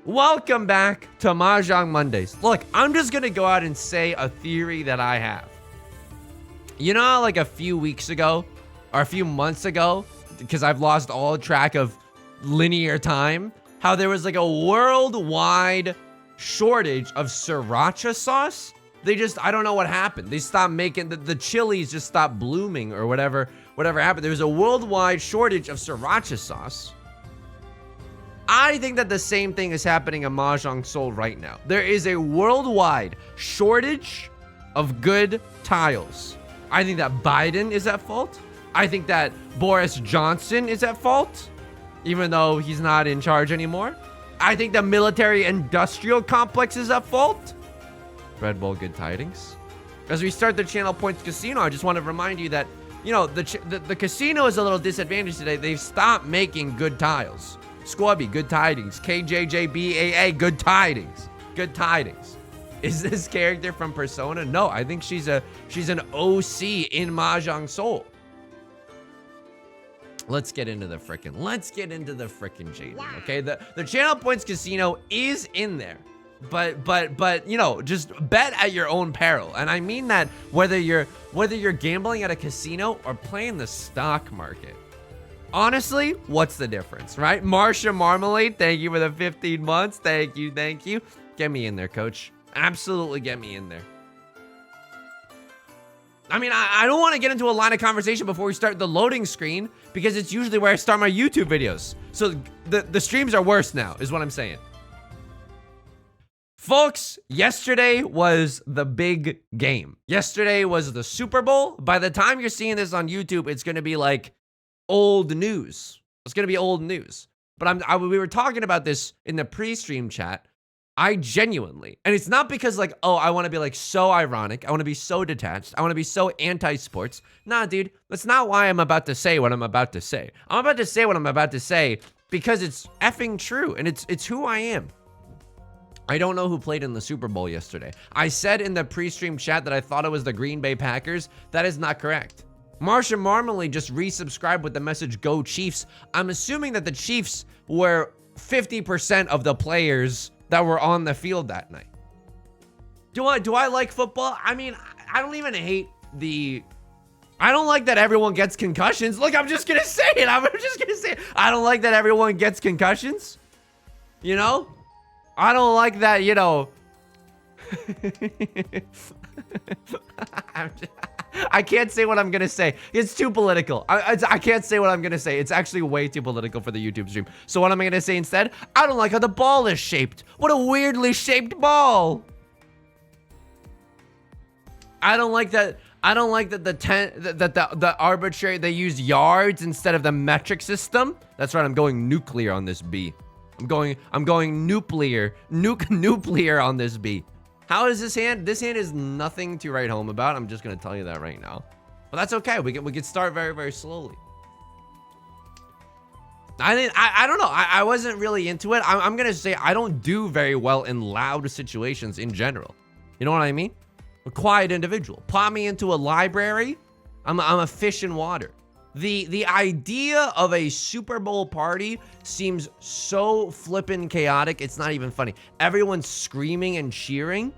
Welcome back to Mahjong Mondays. Look, I'm just gonna go out and say a theory that I have. You know how like a few weeks ago, or a few months ago, because I've lost all track of linear time, how there was like a worldwide shortage of sriracha sauce? I don't know what happened. They stopped making, the chilies just stopped blooming or whatever happened. There was a worldwide shortage of sriracha sauce. I think that the same thing is happening in Mahjong Seoul right now. There is a worldwide shortage of good tiles. I think that Biden is at fault. I think that Boris Johnson is at fault, even though he's not in charge anymore. I think the military-industrial complex is at fault. Red Bull, good tidings. As we start the Channel Points Casino, I just want to remind you that, you know, the casino is a little disadvantaged today. They've stopped making good tiles. Squubby, good tidings. KJJBAA, good tidings. Good tidings. Is this character from Persona? No, I think she's an OC in Mahjong Seoul. Let's get into the frickin' JD, okay? The Channel Points Casino is in there. But you know, just bet at your own peril. And I mean that whether you're gambling at a casino or playing the stock market. Honestly, what's the difference, right? Marsha Marmalade, thank you for the 15 months. Thank you. Get me in there, coach. Absolutely get me in there. I mean, I don't want to get into a line of conversation before we start the loading screen, because it's usually where I start my YouTube videos. So the streams are worse now, is what I'm saying. Folks, yesterday was the big game. Yesterday was the Super Bowl. By the time you're seeing this on YouTube, it's going to be like old news. It's going to be old news. But we were talking about this in the pre-stream chat. I genuinely, and it's not because like, oh, I want to be like so ironic. I want to be so detached. I want to be so anti-sports. Nah, dude, that's not why I'm about to say what I'm about to say. I'm about to say what I'm about to say because it's effing true, and it's who I am. I don't know who played in the Super Bowl yesterday. I said in the pre-stream chat that I thought it was the Green Bay Packers. That is not correct. Marsha Marmalade just resubscribed with the message, "Go Chiefs." I'm assuming that the Chiefs were 50% of the players that were on the field that night. Do I like football? I mean, I don't even hate I don't like that everyone gets concussions. Look, I'm just gonna say it. I don't like that everyone gets concussions. You know? I don't like that, you know. I can't say what I'm gonna say. It's too political. I can't say what I'm gonna say. It's actually way too political for the YouTube stream. So what am I gonna say instead? I don't like how the ball is shaped. What a weirdly shaped ball. I don't like that. I don't like that the arbitrary, they use yards instead of the metric system. That's right. I'm going nuclear on this B. I'm going nuclear on this B. How is this hand? This hand is nothing to write home about. I'm just gonna tell you that right now. But that's okay. We can start very, very slowly. I don't know. I wasn't really into it. I'm gonna say I don't do very well in loud situations in general. You know what I mean? I'm a quiet individual. Pop me into a library, I'm a fish in water. The idea of a Super Bowl party seems so flippin' chaotic, it's not even funny. Everyone's screaming and cheering.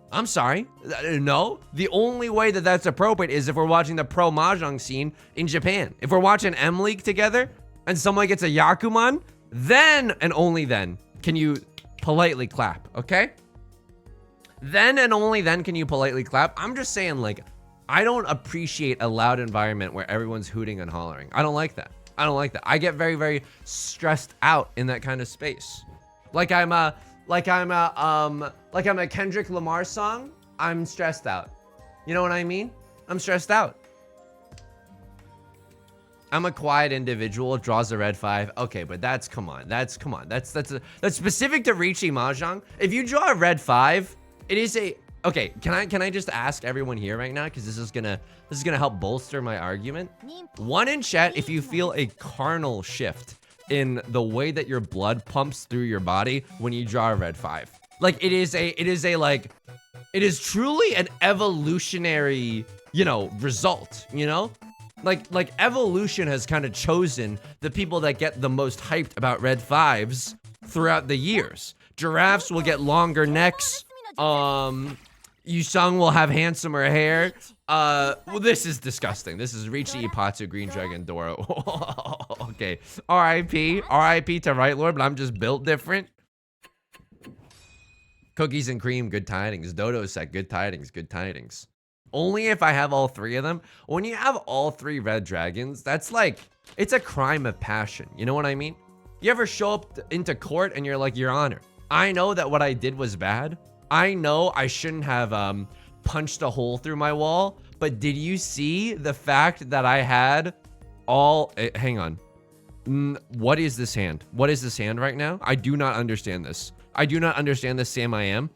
I'm sorry. No. The only way that that's appropriate is if we're watching the pro mahjong scene in Japan. If we're watching M League together and someone gets a Yakuman, then and only then can you politely clap, okay? Then and only then can you politely clap. I'm just saying, like, I don't appreciate a loud environment where everyone's hooting and hollering. I don't like that. I get very, very stressed out in that kind of space. Like I'm a Kendrick Lamar song. I'm stressed out. You know what I mean? I'm stressed out. I'm a quiet individual. Draws a red 5. Okay, but that's specific to Riichi Mahjong. If you draw a red 5, it is a. Okay, can I just ask everyone here right now, because this is gonna help bolster my argument. One in chat if you feel a carnal shift in the way that your blood pumps through your body when you draw a red 5. Like it is truly an evolutionary, you know, result, you know? Like evolution has kind of chosen the people that get the most hyped about red 5s throughout the years. Giraffes will get longer necks. Yusung will have handsomer hair. Well, this is disgusting. This is Riichi, Ipatsu, Green Dragon, Doro. Okay. R.I.P. R.I.P. to Right Lord, but I'm just built different. Cookies and cream, good tidings. Dodo set, good tidings, good tidings. Only if I have all three of them. When you have all three red dragons, that's like, it's a crime of passion. You know what I mean? You ever show up into court and you're like, Your Honor, I know that what I did was bad. I know I shouldn't have punched a hole through my wall, but did you see the fact that I had all... hang on. What is this hand? What is this hand right now? I do not understand this. I do not understand this, Sam I am.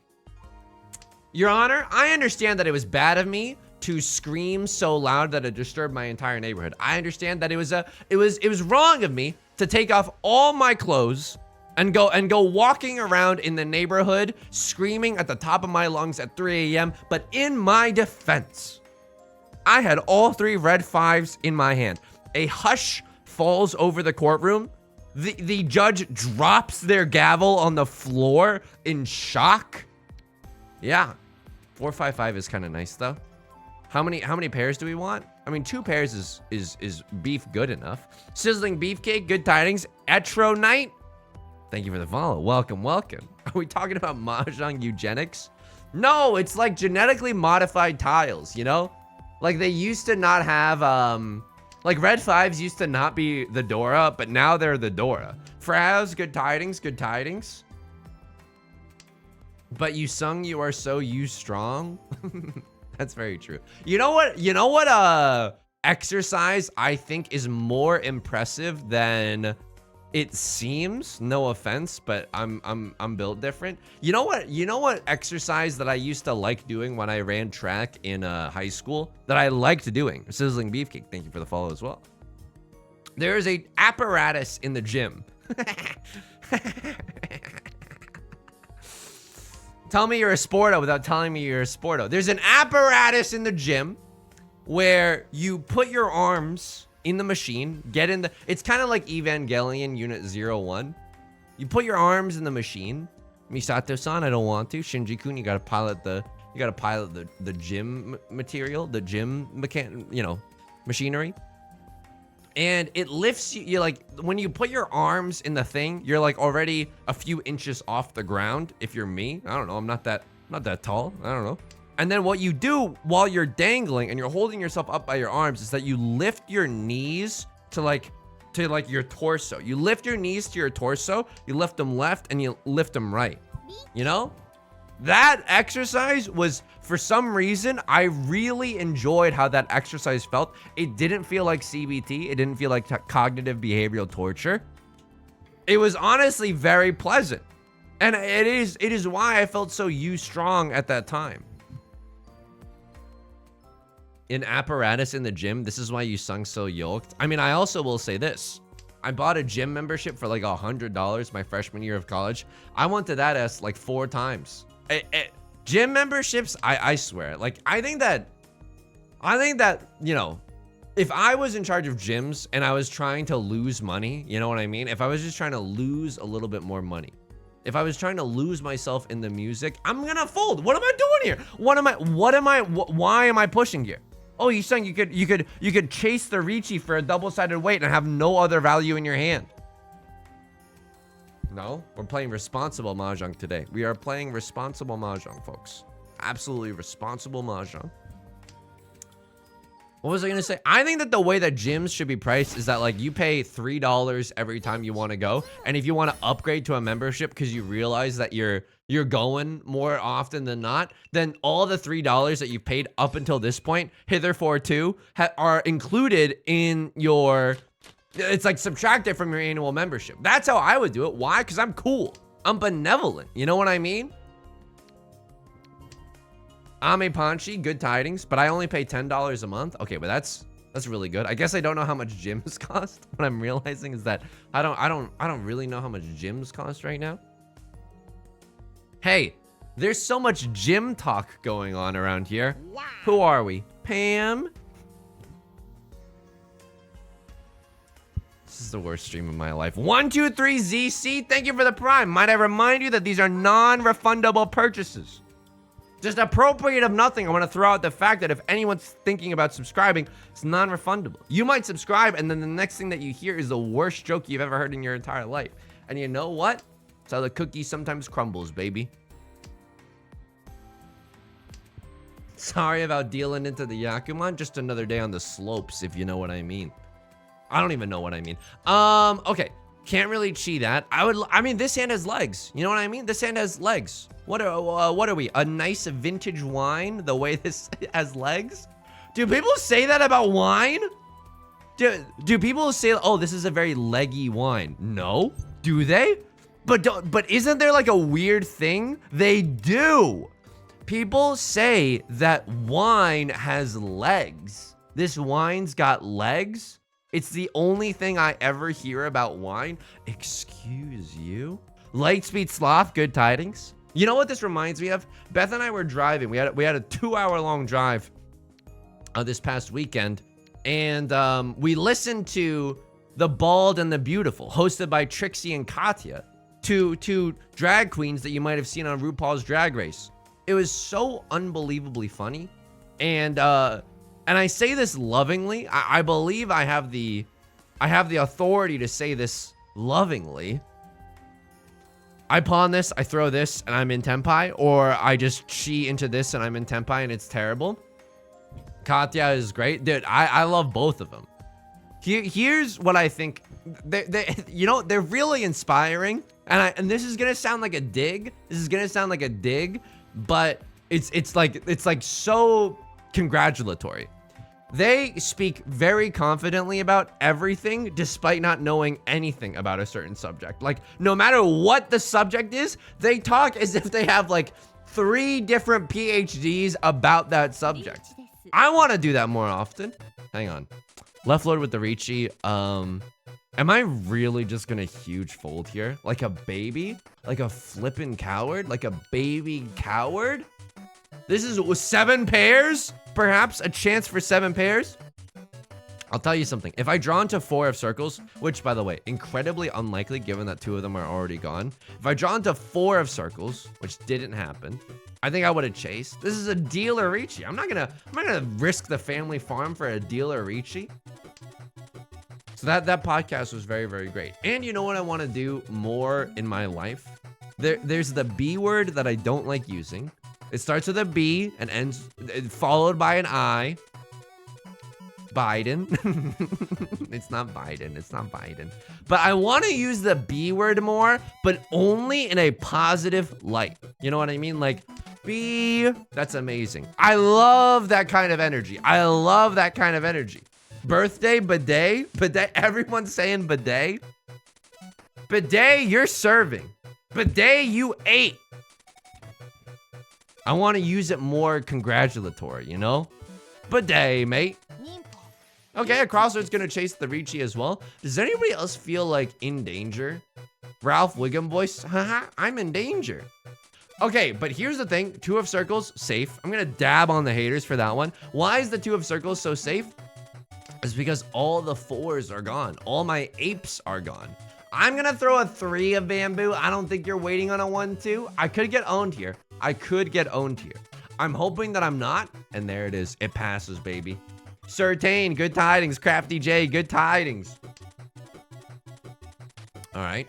Your Honor, I understand that it was bad of me to scream so loud that it disturbed my entire neighborhood. I understand that it was wrong of me to take off all my clothes and go walking around in the neighborhood screaming at the top of my lungs at 3 a.m. But in my defense, I had all three red fives in my hand. A hush falls over the courtroom. The judge drops their gavel on the floor in shock. Yeah, 455 is kind of nice though. How many pairs do we want? I mean, 2 pairs is beef good enough. Sizzling beefcake, good tidings. Etro night. Thank you for the follow. Welcome, welcome. Are we talking about mahjong eugenics? No, it's like genetically modified tiles, you know? Like they used to not have, like red fives used to not be the Dora, but now they're the Dora. Fraz, good tidings, good tidings. But you sung you are so you strong. That's very true. You know what exercise I think is more impressive than it seems? No offense, but I'm built different. You know what exercise that I used to like doing when I ran track in high school that I liked doing? Sizzling beefcake. Thank you for the follow as well. There is a apparatus in the gym. Tell me you're a sporto without telling me you're a sporto. There's an apparatus in the gym where you put your arms in the machine, it's kind of like Evangelion Unit 01. You put your arms in the machine. Misato-san, I don't want to. Shinji-kun, you gotta pilot the gym material, the gym machinery. And it lifts you. You're like, when you put your arms in the thing, you're like already a few inches off the ground. If you're me, I don't know. I'm not that tall. I don't know. And then what you do while you're dangling and you're holding yourself up by your arms is that you lift your knees to your torso. You lift your knees to your torso. You lift them left and you lift them right. You know? That exercise was, for some reason, I really enjoyed how that exercise felt. It didn't feel like CBT. It didn't feel like cognitive behavioral torture. It was honestly very pleasant. And it is why I felt so strong at that time. In apparatus in the gym, this is why you sung so yoked. I mean, I also will say this. I bought a gym membership for like $100 my freshman year of college. I went to that as like 4 times. Gym memberships, I swear, like I think that, you know, if I was in charge of gyms and I was trying to lose money, you know what I mean? If I was just trying to lose a little bit more money, if I was trying to lose myself in the music, I'm gonna fold. What am I doing here? Why am I pushing here? Oh, you saying you could chase the Riichi for a double-sided weight and have no other value in your hand? No, we're playing responsible mahjong today. We are playing responsible mahjong, folks. Absolutely responsible mahjong. What was I gonna say? I think that the way that gyms should be priced is that like you pay $3 every time you want to go, and if you want to upgrade to a membership because you realize that you're going more often than not, then all the $3 that you've paid up until this point, hitherfore too, are included in your. It's like subtracted from your annual membership. That's how I would do it. Why? Because I'm cool. I'm benevolent. You know what I mean? Ame Panchi, good tidings, but I only pay $10 a month. Okay, but that's really good. I guess I don't know how much gyms cost. What I'm realizing is that I don't really know how much gyms cost right now. Hey, there's so much gym talk going on around here. Wow. Who are we? Pam? This is the worst stream of my life. 123ZC, thank you for the prime. Might I remind you that these are non-refundable purchases? Just appropriate of nothing. I want to throw out the fact that if anyone's thinking about subscribing, it's non-refundable. You might subscribe, and then the next thing that you hear is the worst joke you've ever heard in your entire life. And you know what? It's how the cookie sometimes crumbles, baby. Sorry about dealing into the Yakuman. Just another day on the slopes, if you know what I mean. I don't even know what I mean. Okay. Can't really cheat that. I mean, this hand has legs. You know what I mean? This hand has legs. What are we? A nice vintage wine? The way this has legs? Do people say that about wine? Do people say, oh, this is a very leggy wine? No. Do they? But isn't there like a weird thing? They do. People say that wine has legs. This wine's got legs. It's the only thing I ever hear about wine. Excuse you? Lightspeed Sloth, good tidings. You know what this reminds me of? Beth and I were driving. We had a 2-hour-long drive this past weekend. And we listened to The Bald and the Beautiful, hosted by Trixie and Katya. Two drag queens that you might have seen on RuPaul's Drag Race. It was so unbelievably funny. And I say this lovingly. I believe I have the authority to say this lovingly. I pawn this, I throw this, and I'm in Tenpai, or I just chi into this and I'm in Tenpai and it's terrible. Katya is great. Dude, I love both of them. Here's what I think. You know, they're really inspiring. And this is gonna sound like a dig. But it's like so congratulatory. They speak very confidently about everything despite not knowing anything about a certain subject. Like, no matter what the subject is, they talk as if they have like 3 different PhDs about that subject. I want to do that more often. Hang on. Left load with the Ricci. Am I really just gonna huge fold here? Like a baby? Like a flippin' coward? Like a baby coward? This is 7 pairs? Perhaps a chance for 7 pairs? I'll tell you something. If I draw into 4 of circles, which by the way, incredibly unlikely given that 2 of them are already gone. If I draw into 4 of circles, which didn't happen, I think I would have chased. This is a dealer Ricci. I'm not gonna risk the family farm for a dealer Ricci. So that podcast was very, very great. And you know what I want to do more in my life? There's the B word that I don't like using. It starts with a B and ends followed by an I. Biden. It's not Biden. But I want to use the B word more, but only in a positive light. You know what I mean? Like, B, that's amazing. I love that kind of energy. Birthday, bidet, everyone's saying bidet. Bidet, you're serving. Bidet, you ate. I want to use it more congratulatory, you know? Bidet, mate. Okay, a crossroad's gonna chase the Ricci as well. Does anybody else feel like in danger? Ralph Wiggum voice, haha, I'm in danger. Okay, but here's the thing. 2 of circles, safe. I'm gonna dab on the haters for that one. Why is the 2 of circles so safe? It's because all the 4s are gone. All my apes are gone. I'm gonna throw a 3 of bamboo. I don't think you're waiting on a 1-2. I could get owned here. I'm hoping that I'm not. And there it is. It passes, baby. Certain, good tidings. Crafty J, good tidings. All right.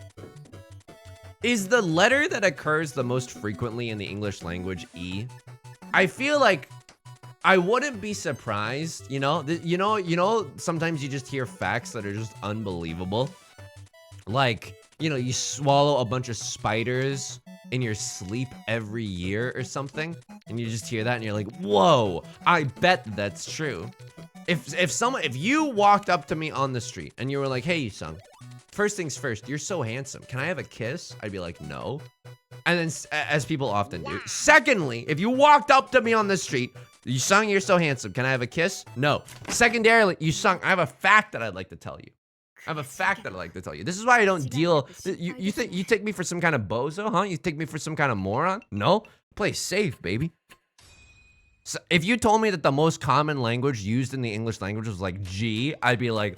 Is the letter that occurs the most frequently in the English language E? I feel like I wouldn't be surprised, you know? Sometimes you just hear facts that are just unbelievable. Like, you know, you swallow a bunch of spiders in your sleep every year or something, and you just hear that and you're like, whoa, I bet that's true. If you walked up to me on the street and you were like, hey, Sung, first things first, you're so handsome. Can I have a kiss? I'd be like, no. And then, as people often do. Secondly, if you walked up to me on the street, you Sung, you're so handsome. Can I have a kiss? No. Secondarily, you Sung, I have a fact that I'd like to tell you. This is why I don't deal. You think you take me for some kind of bozo, huh? You take me for some kind of moron? No. Play safe, baby. So if you told me that the most common language used in the English language was like G, I'd be like,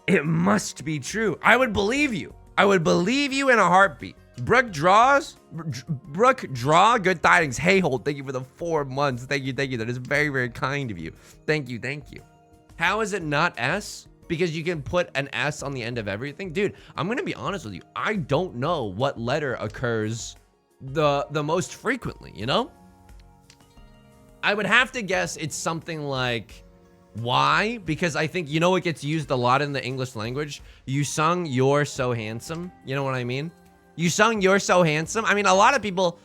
It must be true. I would believe you. I would believe you in a heartbeat. Brooke draw, good tidings. Hey, hold, thank you for the 4 months. Thank you. That is very, very kind of you. Thank you. How is it not S? Because you can put an S on the end of everything. Dude, I'm gonna be honest with you. I don't know what letter occurs the most frequently, you know? I would have to guess it's something like Y, because I think, you know, it gets used a lot in the English language. You sung "You're So Handsome." You know what I mean? You sung "You're So Handsome." I mean, a lot of people,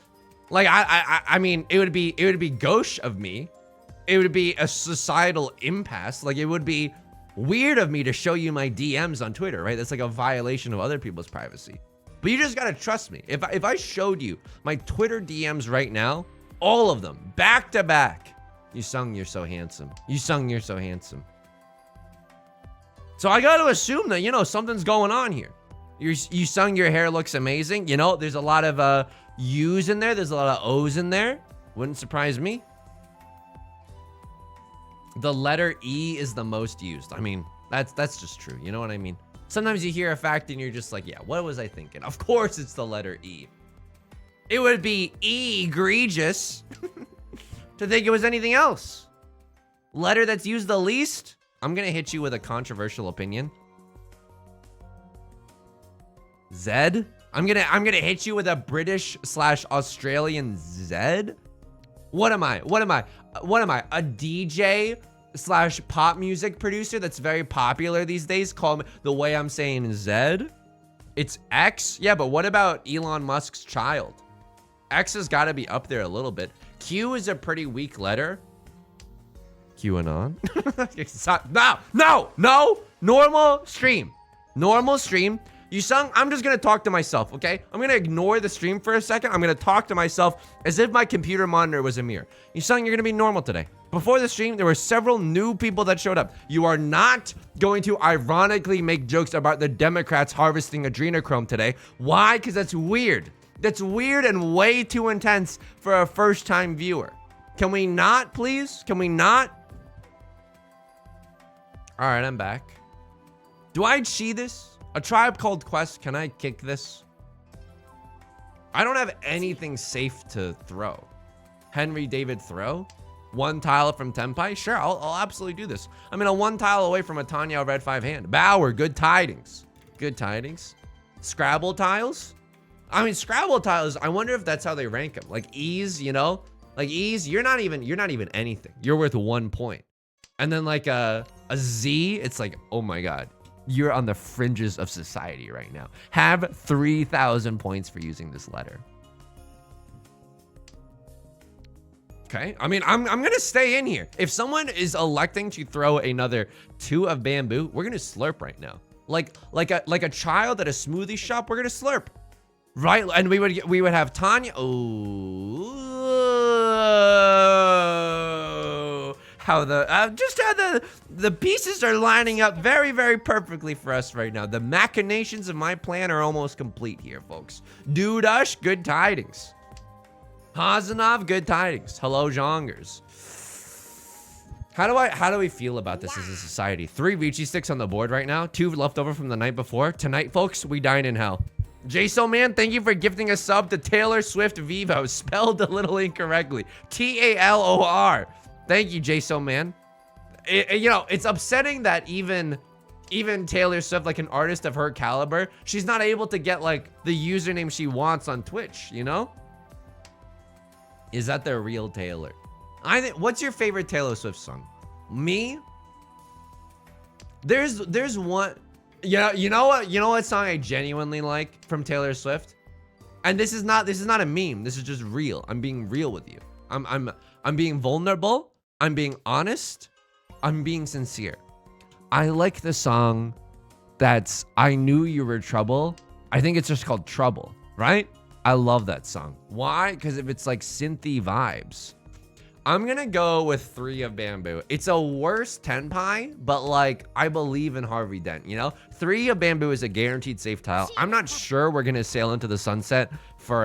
like, I mean, it would be gauche of me. It would be a societal impasse. Like, it would be weird of me to show you my DMs on Twitter, right? That's like a violation of other people's privacy. But you just gotta trust me. If I showed you my Twitter DMs right now, all of them, back to back, you sung "You're So Handsome." You sung "You're So Handsome." So I gotta assume that, you know, something's going on here. You sung "Your hair looks amazing." You know, there's a lot of U's in there. There's a lot of O's in there. Wouldn't surprise me. The letter E is the most used. I mean, that's just true. You know what I mean? Sometimes you hear a fact and you're just like, yeah, what was I thinking? Of course it's the letter E. It would be egregious to think it was anything else. Letter that's used the least? I'm gonna hit you with a controversial opinion. Z? I'm gonna hit you with a British/Australian Z? What am I? A DJ / pop music producer that's very popular these days? Call me the way I'm saying Z? It's X? Yeah, but what about Elon Musk's child? X has got to be up there a little bit. Q is a pretty weak letter. QAnon? No. Normal stream. You sung, I'm just going to talk to myself, okay? I'm going to ignore the stream for a second. I'm going to talk to myself as if my computer monitor was a mirror. You sung, you're going to be normal today. Before the stream, there were several new people that showed up. You are not going to ironically make jokes about the Democrats harvesting adrenochrome today. Why? Because that's weird. That's weird and way too intense for a first-time viewer. Can we not, please? Can we not? All right, I'm back. Do I chi this? A Tribe Called Quest, can I kick this? I don't have anything safe to throw. Henry David Thoreau? 1 tile from Tempai? Sure, I'll absolutely do this. I'm in a 1 tile away from a Tanya red 5 hand. Bauer, good tidings. Good tidings. Scrabble tiles? I mean, Scrabble tiles, I wonder if that's how they rank them. Like ease, you know? Like ease, you're not even anything. You're worth 1 point. And then like a Z, it's like, oh my God. You're on the fringes of society right now. Have 3,000 points for using this letter. Okay, I mean, I'm gonna stay in here. If someone is electing to throw another 2 of bamboo, we're gonna slurp right now. Like a child at a smoothie shop, we're gonna slurp, right? And we would have Tanya. Oh, how the pieces are lining up very, very perfectly for us right now. The machinations of my plan are almost complete here, folks. Dudush, good tidings. Hazanov, good tidings. Hello, Jongers. How do we feel about this as a society? 3 Vici sticks on the board right now. 2 left over from the night before. Tonight, folks, we dine in hell. Jaso Man, thank you for gifting a sub to Taylor Swift Vivo, spelled a little incorrectly. Talor. Thank you, Jaso Man. You know, it's upsetting that even Taylor Swift, like an artist of her caliber, she's not able to get like the username she wants on Twitch, you know? Is that the real Taylor? I think. What's your favorite Taylor Swift song? Me? There's one. You know what song I genuinely like from Taylor Swift? And this is not a meme. This is just real. I'm being real with you. I'm being vulnerable. I'm being honest. I'm being sincere. I like the song that's I Knew You Were Trouble. I think it's just called Trouble, right? I love that song. Why? Because if it's like synthy vibes. I'm gonna go with 3 of bamboo. It's a worse tenpai, but like I believe in Harvey Dent, you know? 3 of bamboo is a guaranteed safe tile. I'm not sure we're gonna sail into the sunset for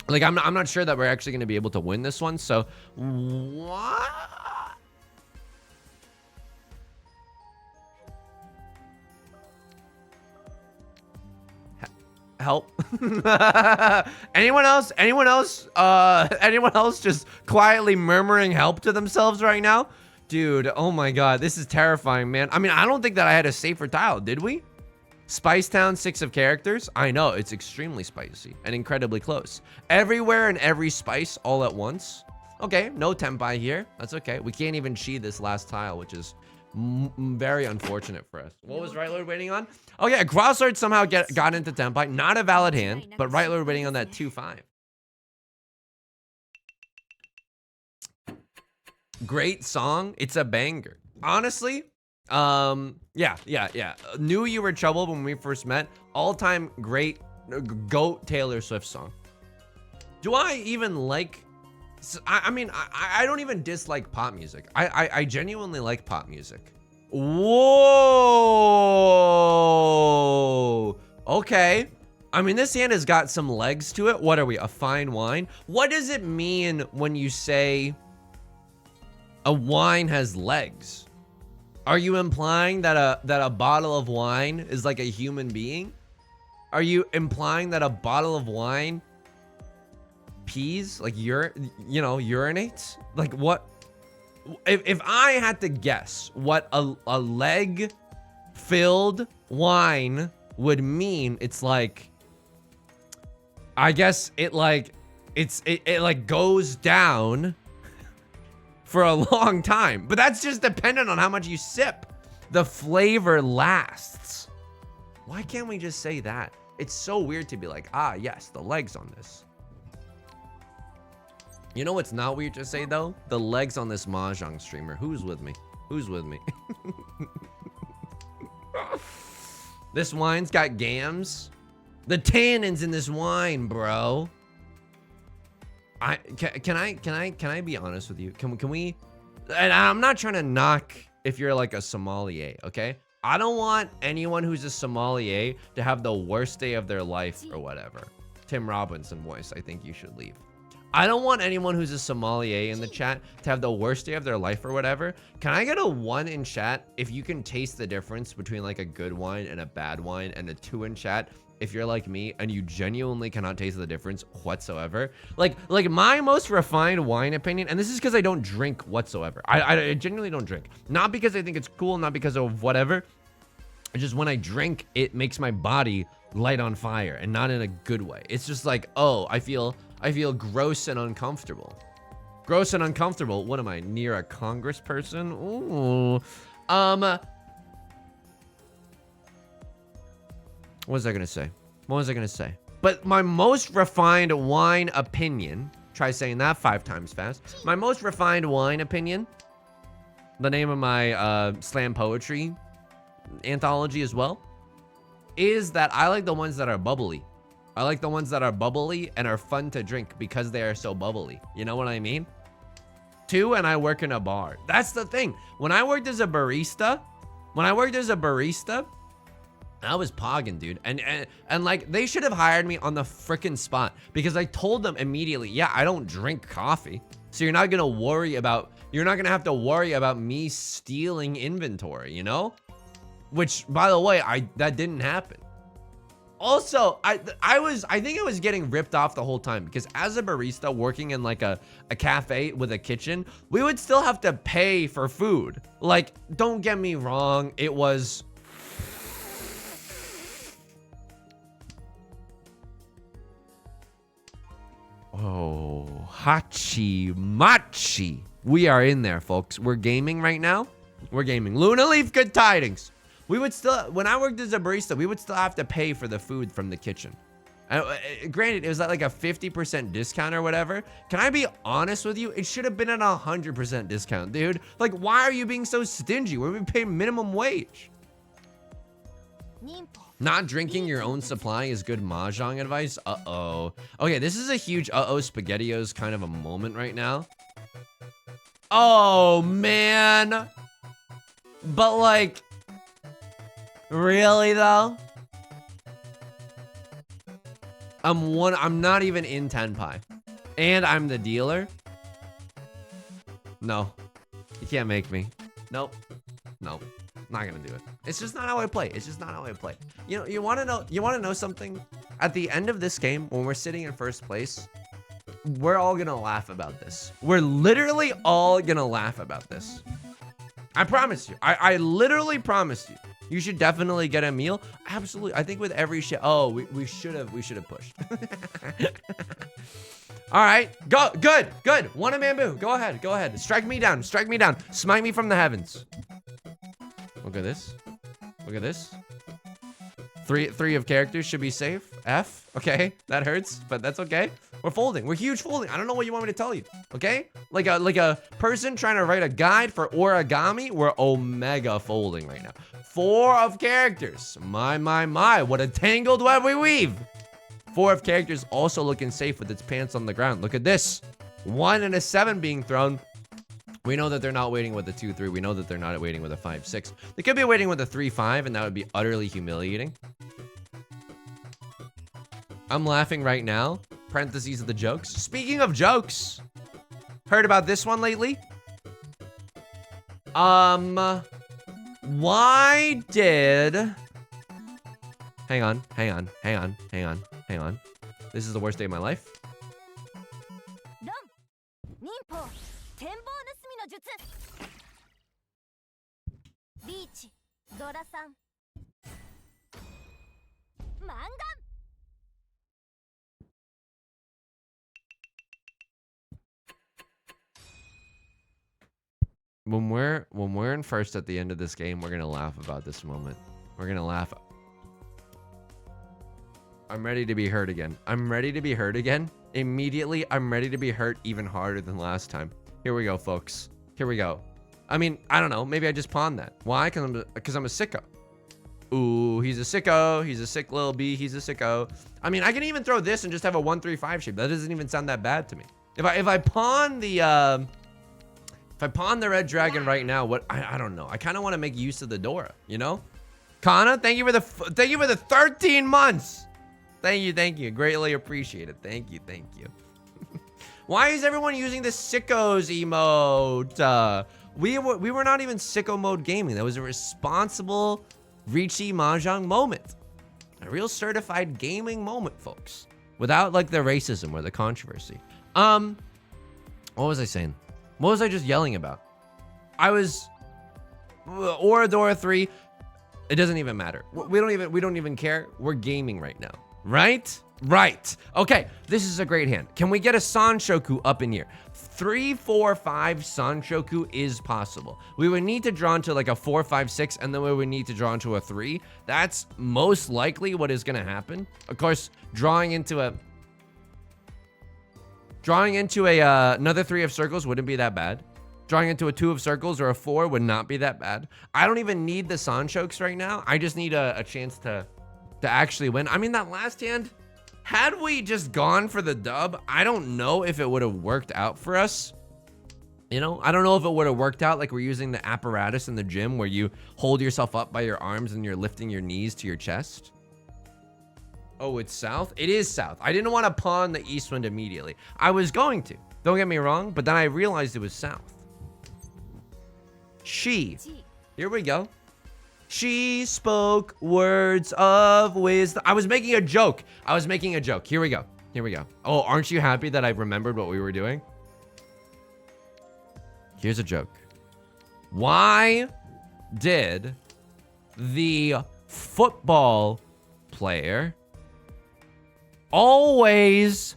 like I'm not sure that we're actually gonna be able to win this one. So what? help? Anyone else? Anyone else? Anyone else just quietly murmuring help to themselves right now? Dude, oh my god, this is terrifying, man. I mean, I don't think that I had a safer tile, did we? Spice Town, 6 of characters. I know, it's extremely spicy and incredibly close. Everywhere and every spice all at once. Okay, no tempai here. That's okay. We can't even chi this last tile, which is very unfortunate for us. What was Right Lord waiting on? Oh yeah, Crossword somehow got into tempai. Not a valid hand, but Right Lord waiting on that 2-5. Great song. It's a banger. Honestly, yeah. Knew you were trouble when we first met. All-time great GOAT Taylor Swift song. Do I even like... I mean, I don't even dislike pop music. I genuinely like pop music. Whoa. Okay. I mean, this hand has got some legs to it. What are we, a fine wine? What does it mean when you say a wine has legs? Are you implying that a bottle of wine is like a human being? Are you implying that a bottle of wine pees, like urinates? Like what? If I had to guess what a leg filled wine would mean, it's like, I guess it like it like goes down for a long time, but that's just dependent on how much you sip. The flavor lasts. Why can't we just say that? It's so weird to be like, ah, yes, the legs on this. You know what's not weird to say though? The legs on this mahjong streamer. Who's with me? Who's with me? This wine's got gams. The tannins in this wine, bro. Can I be honest with you? Can we? And I'm not trying to knock if you're like a sommelier, okay? I don't want anyone who's a sommelier to have the worst day of their life or whatever. Tim Robinson voice. I think you should leave. I don't want anyone who's a sommelier in the chat to have the worst day of their life or whatever. Can I get a 1 in chat if you can taste the difference between like a good wine and a bad wine, and a 2 in chat if you're like me and you genuinely cannot taste the difference whatsoever? Like my most refined wine opinion, and this is because I don't drink whatsoever. I genuinely don't drink. Not because I think it's cool, not because of whatever. It's just when I drink, it makes my body light on fire, and not in a good way. It's just like, oh, I feel gross and uncomfortable. Gross and uncomfortable. What am I, near a congressperson? Ooh. What was I gonna say? What was I gonna say? But my most refined wine opinion, try saying that 5 times fast. My most refined wine opinion, the name of my slam poetry anthology as well, is that I like the ones that are bubbly. I like the ones that are bubbly and are fun to drink because they are so bubbly. You know what I mean? 2, and I work in a bar. That's the thing. When I worked as a barista, I was pogging, dude. And like, they should have hired me on the freaking spot, because I told them immediately, yeah, I don't drink coffee. So you're not gonna have to worry about me stealing inventory, you know? Which, by the way, that didn't happen. Also, I think I was getting ripped off the whole time, because as a barista working in like a cafe with a kitchen, we would still have to pay for food. Like, don't get me wrong, it was... Oh, Hachi Machi. We are in there, folks. We're gaming right now. We're gaming. Luna Leaf, good tidings. We would still, when I worked as a barista, we would still have to pay for the food from the kitchen. Granted, it was at like a 50% discount or whatever. Can I be honest with you? It should have been at 100% discount, dude. Like, why are you being so stingy when we pay minimum wage? Not drinking your own supply is good mahjong advice. Uh-oh. Okay, this is a huge uh-oh SpaghettiOs kind of a moment right now. Oh, man. But like... Really though? I'm not even in Tenpai. And I'm the dealer? No. You can't make me. Nope. Nope. Not gonna do it. It's just not how I play. It's just not how I play. You know, you wanna know something? at the end of this game, when we're sitting in first place, we're all gonna laugh about this. We're literally all gonna laugh about this. I promise you. I literally promise you. You should definitely get a meal. Absolutely. I think with every shit. Oh, we should have pushed. All right. Go. Good. One of bamboo. Go ahead. Strike me down. Smite me from the heavens. Look at this. Three of characters should be safe. F. Okay. That hurts, but that's okay. We're folding. We're huge folding. I don't know what you want me to tell you. Okay? Like a person trying to write a guide for origami. We're omega folding right now. 4 of characters. My. What a tangled web we weave. 4 of characters also looking safe with its pants on the ground. Look at this. 1 and a 7 being thrown. We know that they're not waiting with a 2-3. We know that they're not waiting with a 5-6. They could be waiting with a 3-5, and that would be utterly humiliating. I'm laughing right now. Parentheses of the jokes. Speaking of jokes, heard about this one lately? Why did... Hang on. This is the worst day of my life. When we're in first at the end of this game, we're gonna laugh about this moment. We're gonna laugh. I'm ready to be hurt again. Immediately, I'm ready to be hurt even harder than last time. Here we go, folks. Here we go. I mean, I don't know. Maybe I just pawned that. Why? Because I'm a sicko. Ooh, he's a sicko. He's a sick little bee. He's a sicko. I mean, I can even throw this and just have a 1-3-5 shape. That doesn't even sound that bad to me. If I pawn the red dragon right now, what I don't know. I kind of want to make use of the Dora, you know? Kana, thank you for the 13 months. Thank you. Greatly appreciate it. Thank you. Why is everyone using the sickos emote? We were not even sicko mode gaming. That was a responsible Richie mahjong moment. A real certified gaming moment, folks. Without like the racism or the controversy. What was I saying? What was I just yelling about? I was Oradora 3. It doesn't even matter. We don't even care. We're gaming right now. Right? Okay, this is a great hand. Can we get a Sanshoku up in here? 3, 4, 5 Sanshoku is possible. We would need to draw into like a 4, 5, 6, and then we would need to draw into a 3. That's most likely what is gonna happen. Of course, drawing into another 3 of circles wouldn't be that bad. Drawing into a 2 of circles or a 4 would not be that bad. I don't even need the Sanshokes right now. I just need a chance to actually win. I mean, that last hand, had we just gone for the dub, I don't know if it would have worked out for us. You know, I don't know if it would have worked out like we're using the apparatus in the gym where you hold yourself up by your arms and you're lifting your knees to your chest. Oh, it's south? It is south. I didn't want to pawn the east wind immediately. I was going to. Don't get me wrong, but then I realized it was south. Here we go. She spoke words of wisdom. I was making a joke. Here we go. Oh, aren't you happy that I remembered what we were doing? Here's a joke. Why did the football player always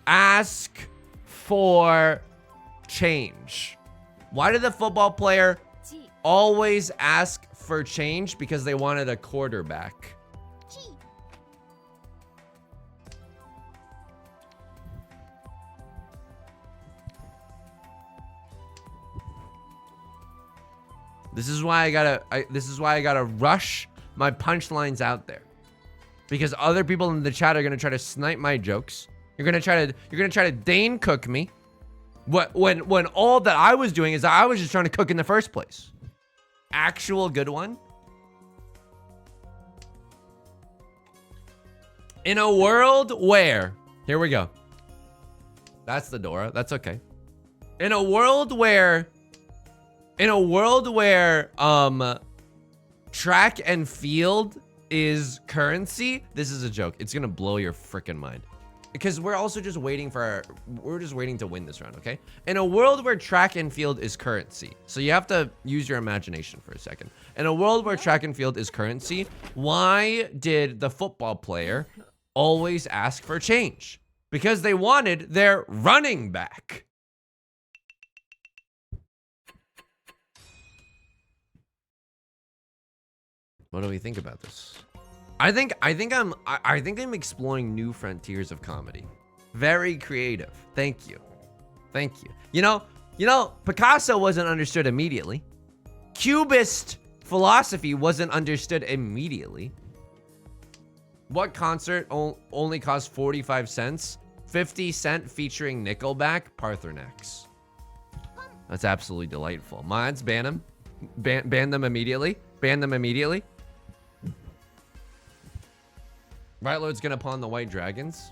ask for change? Why did the football player always ask for change? Because they wanted a quarterback. This is why I gotta rush my punchlines out there, because other people in the chat are gonna try to snipe my jokes. You're gonna try to Dane cook me. When all that I was doing is I was just trying to cook in the first place. Actual good one. In a world where, here we go. That's the Dora. That's okay. In a world where track and field is currency. This is a joke. It's gonna blow your freaking mind. Because we're also just waiting we're just waiting to win this round, okay? In a world where track and field is currency, so you have to use your imagination for a second. In a world where track and field is currency, why did the football player always ask for change? Because they wanted their running back. What do we think about this? I think I'm exploring new frontiers of comedy. Very creative. Thank you. Thank you. You know, Picasso wasn't understood immediately. Cubist philosophy wasn't understood immediately. What concert only cost 45 cents? 50 Cent featuring Nickelback, Parthenax. That's absolutely delightful. Mods, ban them. Ban them immediately. Ban them immediately. Right Lord's gonna pawn the white dragons.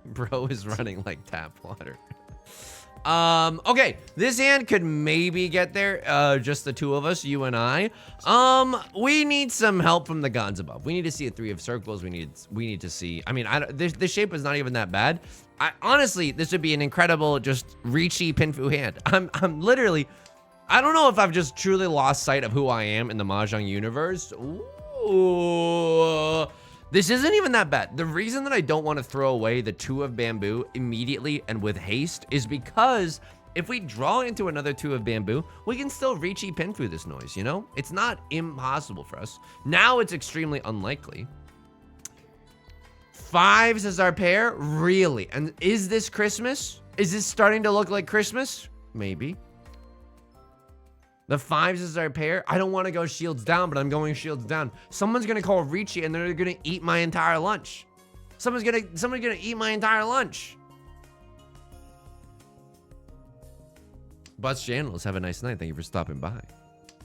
Bro is running like tap water. Okay, this hand could maybe get there. Just the two of us, you and I. We need some help from the gods above. We need to see a 3 of circles. We need to see. I mean, this shape is not even that bad. Honestly, this would be an incredible, just reachy pinfu hand. I'm literally. I don't know if I've just truly lost sight of who I am in the mahjong universe. Ooh. This isn't even that bad. The reason that I don't want to throw away the 2 of bamboo immediately and with haste is because if we draw into another 2 of bamboo, we can still reachy pin through this noise, you know? It's not impossible for us. Now it's extremely unlikely. 5s as our pair? Really? And is this Christmas? Is this starting to look like Christmas? Maybe. The 5s is our pair. I don't want to go shields down, but I'm going shields down. Someone's gonna call Ricci and they're gonna eat my entire lunch. Someone's gonna eat my entire lunch. Butts channels, have a nice night. Thank you for stopping by.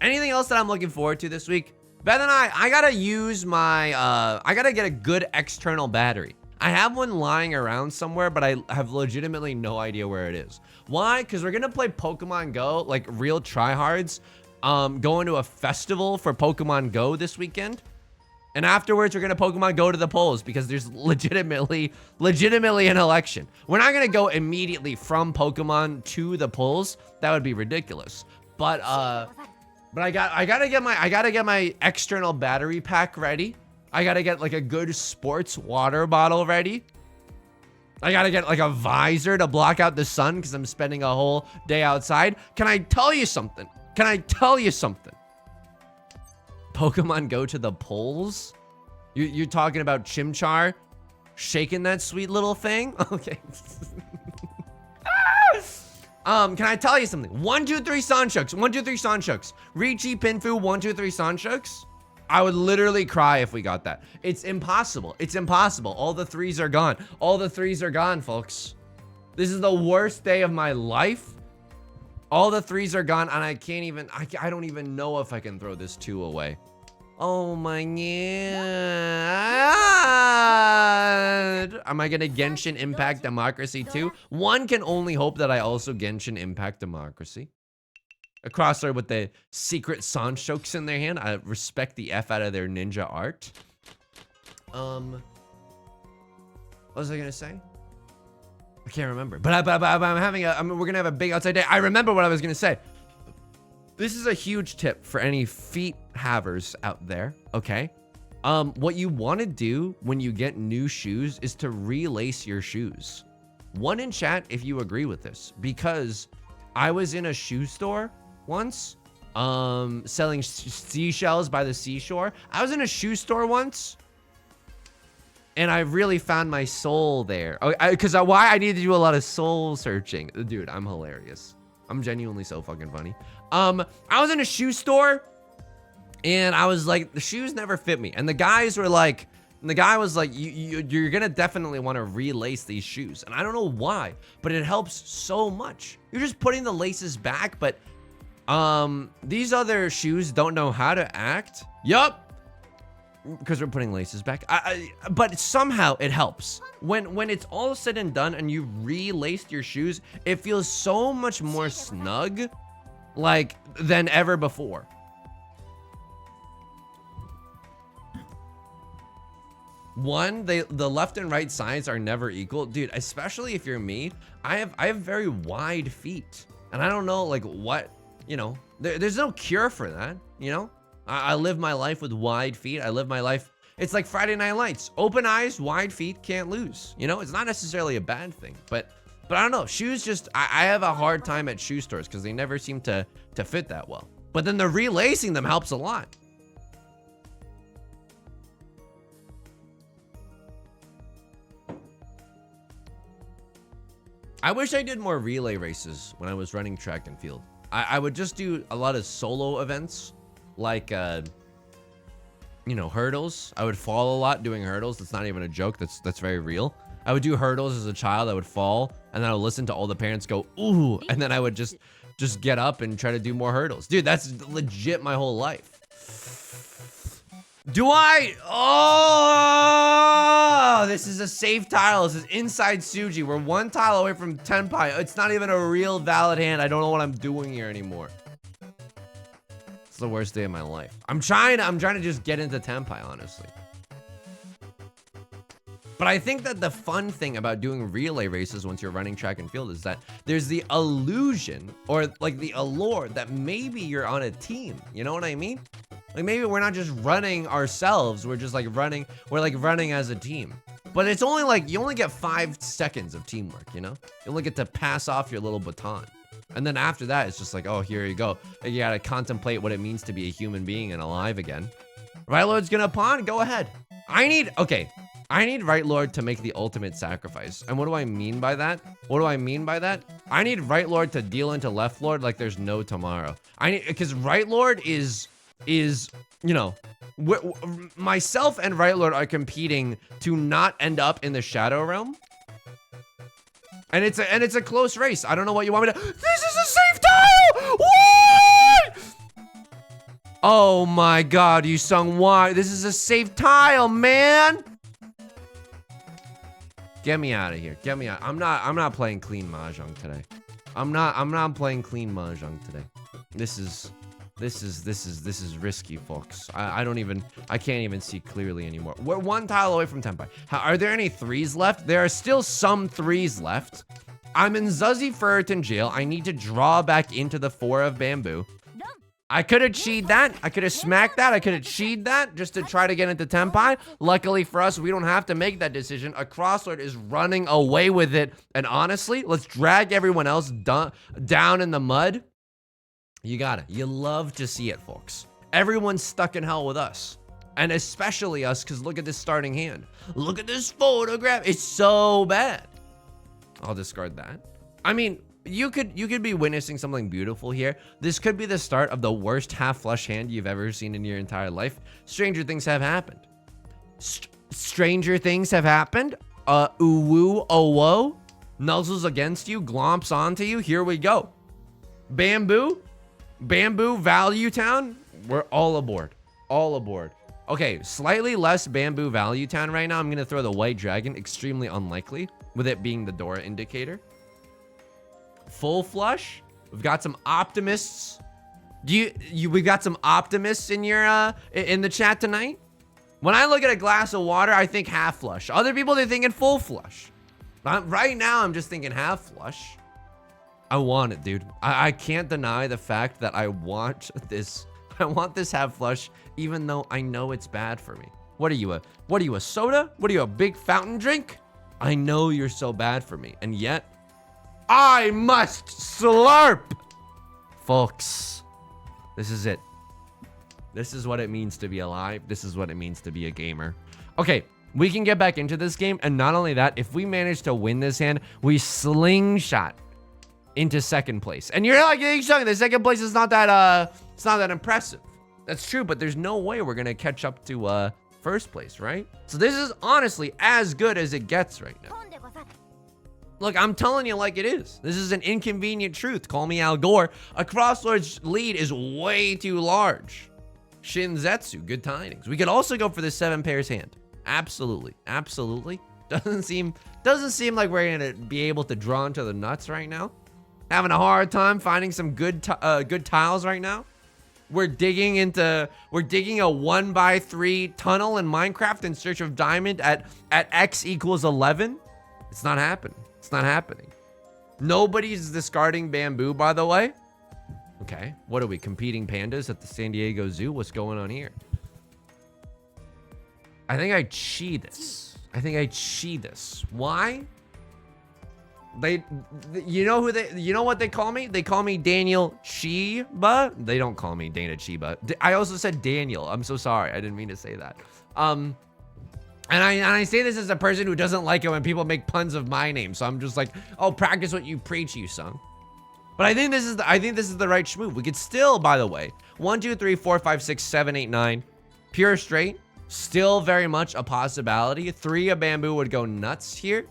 Anything else that I'm looking forward to this week? Beth and I gotta use my I gotta get a good external battery. I have one lying around somewhere, but I have legitimately no idea where it is. Why? Because we're gonna play Pokemon Go, like real tryhards, going to a festival for Pokemon Go this weekend. And afterwards, we're gonna Pokemon Go to the polls because there's legitimately an election. We're not gonna go immediately from Pokemon to the polls. That would be ridiculous. But I gotta get my external battery pack ready. I gotta get like a good sports water bottle ready. I gotta get like a visor to block out the sun because I'm spending a whole day outside. Can I tell you something? Can I tell you something? Pokemon Go to the polls? You're talking about Chimchar shaking that sweet little thing? Okay. Can I tell you something? 1, 2, 3 Sanchuks. 1, 2, 3 Sanchuks. Ricci, Pinfu, 1, 2, 3 Sanchuks. I would literally cry if we got that. It's impossible. It's impossible. All the 3s are gone. All the 3s are gone, folks. This is the worst day of my life. All the 3s are gone, and I can't even, I don't even know if I can throw this 2 away. Oh my god. Am I gonna Genshin Impact Democracy too? One can only hope that I also Genshin Impact Democracy. A crossler with the secret Sanchoks in their hand. I respect the F out of their ninja art. What was I gonna say? I can't remember. But we're gonna have a big outside day. I remember what I was gonna say. This is a huge tip for any feet havers out there, okay? What you wanna do when you get new shoes is to relace your shoes. One in chat if you agree with this, because I was in a shoe store once, selling seashells by the seashore. I was in a shoe store once, and I really found my soul there. Why I need to do a lot of soul searching. Dude, I'm hilarious. I'm genuinely so fucking funny. I was in a shoe store, and I was like, the shoes never fit me. And the guys were like, and the guy was like, you're gonna definitely want to relace these shoes. And I don't know why, but it helps so much. You're just putting the laces back, but these other shoes don't know how to act. Yup. Because we're putting laces back. But somehow it helps. When it's all said and done and you relaced your shoes, it feels so much more snug, like, than ever before. One, the left and right sides are never equal. Dude, especially if you're me, I have very wide feet. And I don't know like what, you know, there's no cure for that, you know? I live my life with wide feet. I live my life, it's like Friday Night Lights. Open eyes, wide feet, can't lose. You know, it's not necessarily a bad thing, but I don't know. Shoes just, I have a hard time at shoe stores because they never seem to fit that well. But then the relacing them helps a lot. I wish I did more relay races when I was running track and field. I would just do a lot of solo events, like, you know, hurdles. I would fall a lot doing hurdles. That's not even a joke. That's very real. I would do hurdles as a child. I would fall, and then I would listen to all the parents go, ooh, and then I would just get up and try to do more hurdles. Dude, that's legit my whole life. Do I? Oh, this is a safe tile. This is inside Suji. We're one tile away from Tenpai. It's not even a real valid hand. I don't know what I'm doing here anymore. It's the worst day of my life. I'm trying to just get into Tenpai, honestly. But I think that the fun thing about doing relay races once you're running track and field is that there's the illusion or like the allure that maybe you're on a team. You know what I mean? Like maybe we're not just running ourselves. We're just like running. We're like running as a team. But it's only like, you only get 5 seconds of teamwork, you know? You only get to pass off your little baton. And then after that, it's just like, oh, here you go. And you gotta contemplate what it means to be a human being and alive again. Right Lord's gonna pawn? Go ahead. I need Right Lord to make the ultimate sacrifice. And what do I mean by that? What do I mean by that? I need Right Lord to deal into Left Lord like there's no tomorrow. Because Right Lord is, you know, myself and Right Lord are competing to not end up in the Shadow Realm. And it's a close race. I don't know what you want me to. This is a safe tile! What? Oh my god, you sung why? This is a safe tile, man! Get me out of here. Get me out. I'm not playing clean mahjong today. I'm not playing clean mahjong today. This is risky, folks. I can't even see clearly anymore. We're one tile away from Tenpai. Are there any 3s left? There are still some 3s left. I'm in Zuzzy Furriton jail. I need to draw back into the 4 of bamboo. I could have cheated that. I could have smacked that. I could have cheated that just to try to get into Tenpai. Luckily for us, we don't have to make that decision. A Crosslord is running away with it. And honestly, let's drag everyone else down in the mud. You got it. You love to see it, folks. Everyone's stuck in hell with us. And especially us, because look at this starting hand. Look at this photograph. It's so bad. I'll discard that. I mean, you could be witnessing something beautiful here. This could be the start of the worst half flush hand you've ever seen in your entire life. Stranger things have happened. Stranger things have happened. Uwu, owo. Nuzzles against you, glomps onto you. Here we go. Bamboo, Value Town. We're all aboard. All aboard. Okay, slightly less Bamboo Value Town right now. I'm gonna throw the White Dragon. Extremely unlikely, with it being the Dora indicator. Full flush. We've got some optimists. We've got some optimists in your in the chat tonight. When I look at a glass of water, I think half flush. Other people, they're thinking full flush. Right now, I'm just thinking half flush. I want it, dude. I can't deny the fact that I want this. I want this half flush, even though I know it's bad for me. What are you, a soda? What are you, a big fountain drink? I know you're so bad for me, and yet I must slurp. Folks, this is it. This is what it means to be alive. This is what it means to be a gamer. Okay, we can get back into this game, and not only that, if we manage to win this hand, we slingshot into second place. And you're like, hey, the second place is not that it's not that impressive. That's true, but there's no way we're gonna catch up to first place, right? So this is honestly as good as it gets right now. Look, I'm telling you like it is. This is an inconvenient truth. Call me Al Gore. A Crosslord's lead is way too large. Shinzetsu, good tidings. We could also go for the 7 pairs hand. Absolutely, absolutely. Doesn't seem like we're gonna be able to draw into the nuts right now. Having a hard time finding some good tiles right now. we're digging a 1x3 tunnel in Minecraft in search of diamond at x equals 11. It's not happening. It's not happening. Nobody's discarding bamboo, by the way. Okay, what are we, competing pandas at the San Diego Zoo? What's going on here? I think I cheat this. Why? You know what they call me? They call me Daniel Chiba. They don't call me Dana Chiba. I also said Daniel. I'm so sorry. I didn't mean to say that. And I say this as a person who doesn't like it when people make puns of my name. So I'm just like, oh, practice what you preach, you son. But I think this is the right schmove. We could still, by the way, 1, 2, 3, 4, 5, 6, 7, 8, 9, pure straight. Still very much a possibility. 3 of bamboo would go nuts here.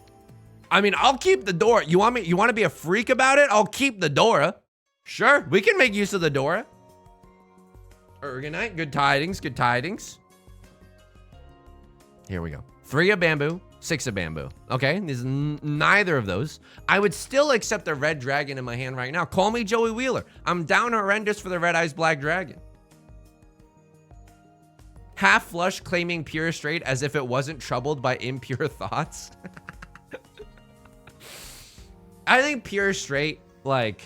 I mean, I'll keep the Dora. You want to be a freak about it? I'll keep the Dora. Sure, we can make use of the Dora. Ergonite, good tidings, good tidings. Here we go. 3 of bamboo, 6 of bamboo. Okay, there's neither of those. I would still accept a red dragon in my hand right now. Call me Joey Wheeler. I'm down horrendous for the red eyes black dragon. Half flush claiming pure straight as if it wasn't troubled by impure thoughts. I think pure straight, bless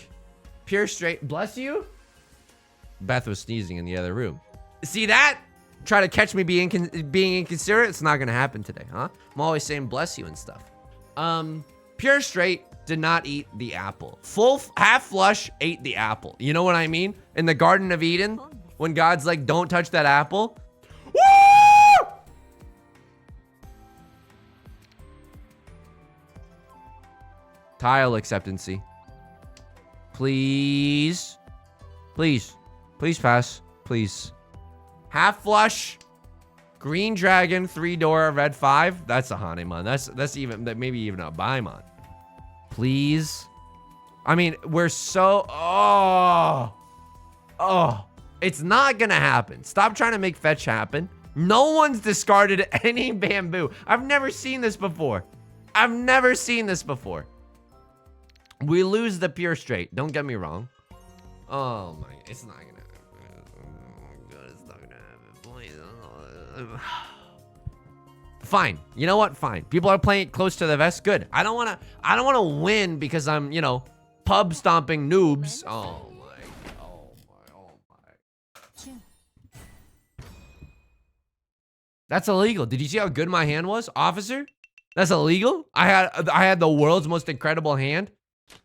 you. Beth was sneezing in the other room. See that? Try to catch me being inconsiderate. It's not gonna happen today, huh? I'm always saying bless you and stuff. Pure straight did not eat the apple. Half flush ate the apple. You know what I mean? In the Garden of Eden, when God's like, don't touch that apple. Woo! Tile acceptancy. Please. Please. Please pass. Please. Half flush. Green dragon, 3 Dora, red 5. That's a Hanemon. That's even, maybe even a Baimon. Please. I mean, we're so, oh. It's not gonna happen. Stop trying to make fetch happen. No one's discarded any bamboo. I've never seen this before. We lose the pure straight. Don't get me wrong. Oh my, it's not gonna happen. Oh God, it's not gonna happen. Please. Fine. You know what? Fine. People are playing it close to the vest. Good. I don't wanna win because I'm, pub stomping noobs. Oh my. That's illegal. Did you see how good my hand was, officer? That's illegal. I had the world's most incredible hand.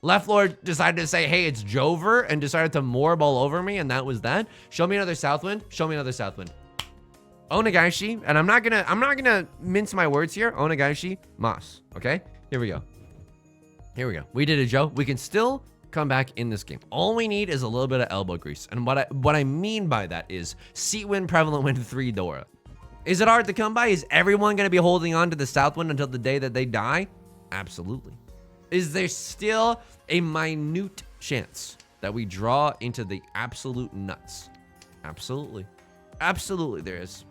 Left Lord decided to say, hey, it's Jover, and decided to morb all over me, and that was that. Show me another Southwind. Show me another Southwind. Onagaishi, and I'm not gonna mince my words here. Onagaishi, Mas. Okay? Here we go. We did it, Joe. We can still come back in this game. All we need is a little bit of elbow grease. And what I mean by that is Seat Wind, Prevalent Wind, 3 Dora. Is it hard to come by? Is everyone going to be holding on to the Southwind until the day that they die? Absolutely. Is there still a minute chance that we draw into the absolute nuts? Absolutely. Absolutely there is.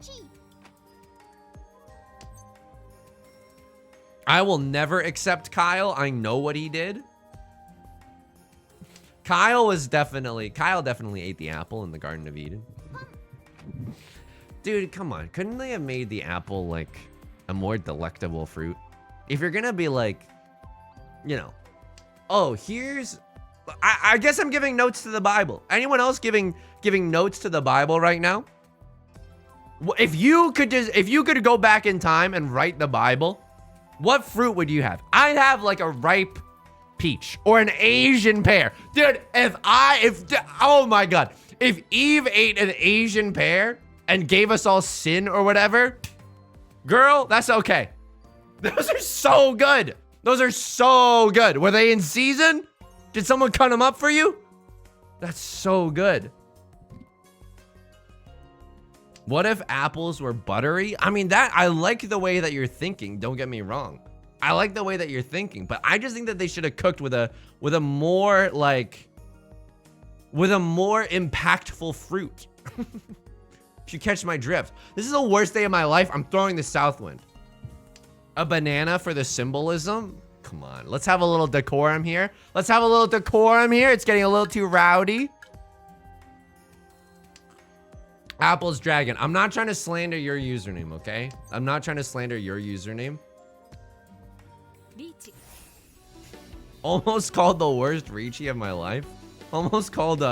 I will never accept Kyle. I know what he did. Kyle definitely ate the apple in the Garden of Eden. Dude, come on. Couldn't they have made the apple, like, a more delectable fruit? If you're gonna be like, oh, here's... I guess I'm giving notes to the Bible. Anyone else giving notes to the Bible right now? If you could go back in time and write the Bible, what fruit would you have? I'd have, like, a ripe peach or an Asian pear. Dude, oh my God. If Eve ate an Asian pear and gave us all sin or whatever, girl, that's okay. Those are so good. Were they in season? Did someone cut them up for you? That's so good. What if apples were buttery? I mean, I like the way that you're thinking. Don't get me wrong. I like the way that you're thinking, but I just think that they should have cooked with a more impactful fruit. If you catch my drift. This is the worst day of my life. I'm throwing the Southwind. A banana for the symbolism? Come on, let's have a little decorum here. It's getting a little too rowdy. Apple's Dragon. I'm not trying to slander your username, okay? I'm not trying to slander your username. Almost called the worst Ricci of my life. Almost called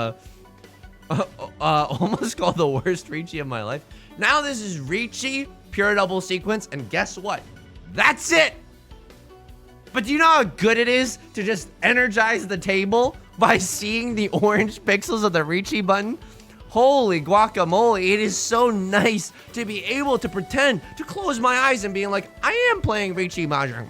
almost called the worst Ricci of my life. Now this is Ricci, pure double sequence, and guess what? That's it! But do you know how good it is to just energize the table by seeing the orange pixels of the Ricci button? Holy guacamole, it is so nice to be able to pretend to close my eyes and being like, I am playing Ricci mahjong.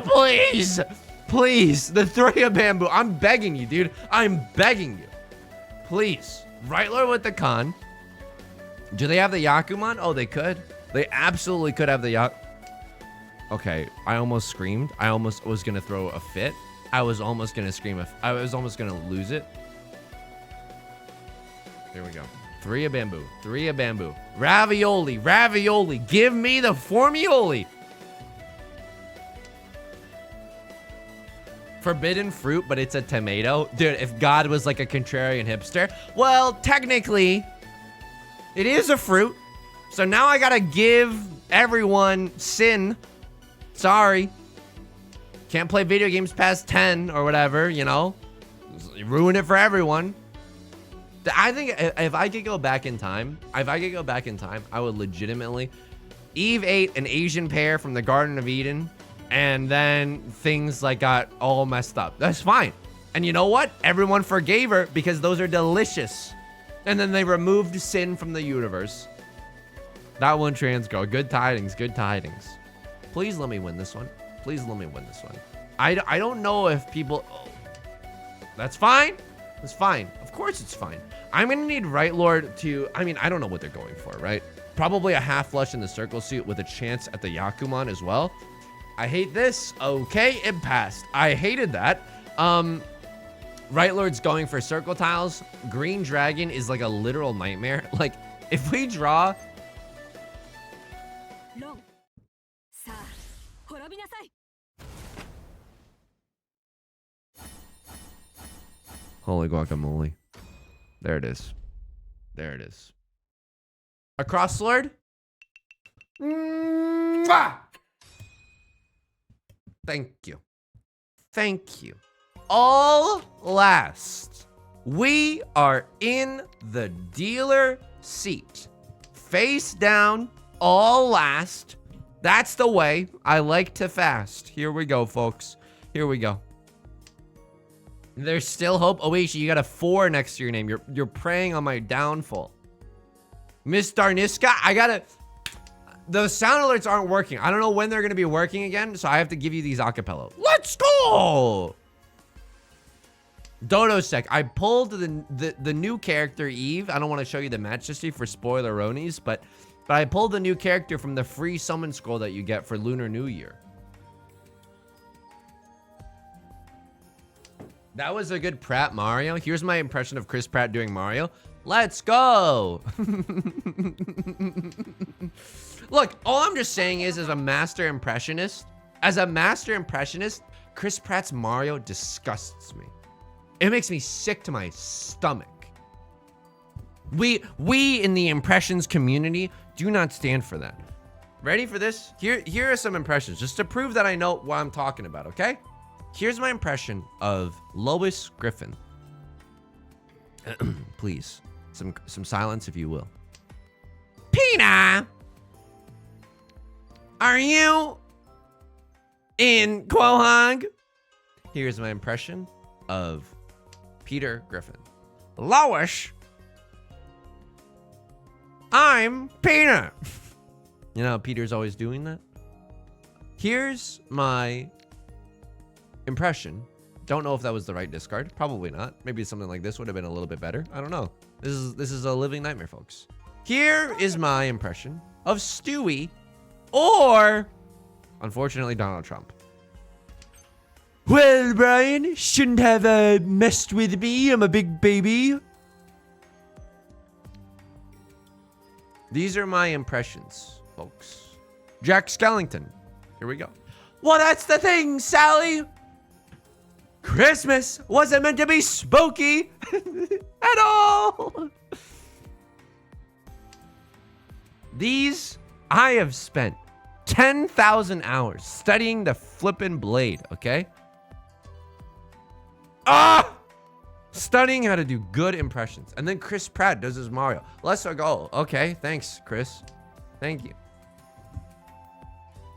Please, please, the 3 of bamboo. I'm begging you, dude. I'm begging you. Please. Right Lord with the Khan. Do they have the Yakuman? Oh, they could. They absolutely could have the Okay, I almost screamed. I almost was gonna throw a fit. I was almost gonna scream. I was almost gonna lose it. There we go. 3 of bamboo. 3 of bamboo. Ravioli. Ravioli. Give me the formioli. Forbidden fruit, but it's a tomato. Dude, if God was like a contrarian hipster. Well, technically, it is a fruit. So now I gotta give everyone sin. Sorry. Can't play video games past 10 or whatever, you know? Ruin it for everyone. I think if I could go back in time, I would legitimately. Eve ate an Asian pear from the Garden of Eden, and then things like got all messed up. That's fine. And you know what? Everyone forgave her because those are delicious. And then they removed sin from the universe. That one trans girl. Good tidings, good tidings. Please let me win this one. Please let me win this one. I don't know if people... Oh, that's fine. That's fine. Of course it's fine. I'm going to need Right Lord to... I mean, I don't know what they're going for, right? Probably a half flush in the circle suit with a chance at the Yakuman as well. I hate this. Okay, it passed. I hated that. Right Lord's going for circle tiles. Green Dragon is like a literal nightmare. Like, if we draw... Holy guacamole. There it is. There it is. A cross sword? Thank you. Thank you. All last. We are in the dealer seat. Face down, all last. That's the way I like to fast. Here we go, folks. Here we go. There's still hope. Oh, wait, you got a 4 next to your name. You're preying on my downfall. Miss Darniska, I gotta... The sound alerts aren't working. I don't know when they're gonna be working again, so I have to give you these acapella. Let's go! Dodo Sec. I pulled the new character, Eve. I don't want to show you the match history for spoiler-onies, but I pulled the new character from the free summon scroll that you get for Lunar New Year. That was a good Pratt Mario. Here's my impression of Chris Pratt doing Mario. Let's go. Look, all I'm just saying is, as a master impressionist, Chris Pratt's Mario disgusts me. It makes me sick to my stomach. We in the impressions community do not stand for that. Ready for this? Here are some impressions, just to prove that I know what I'm talking about, okay? Here's my impression of Lois Griffin. Please, some silence if you will. Pina! Are you in Quahog? Here's my impression of Peter Griffin. Lois! I'm Peter! You know how Peter's always doing that? Here's my impression. Don't know if that was the right discard. Probably not. Maybe something like this would have been a little bit better. I don't know. This is a living nightmare, folks. Here is my impression of Stewie, or unfortunately Donald Trump. Well, Brian, shouldn't have messed with me. I'm a big baby. These are my impressions, folks. Jack Skellington. Here we go. Well, that's the thing, Sally. Christmas wasn't meant to be spooky at all. These, I have spent 10,000 hours studying the flippin' blade, okay? Studying how to do good impressions. And then Chris Pratt does his Mario. Let's go. Okay, thanks, Chris. Thank you.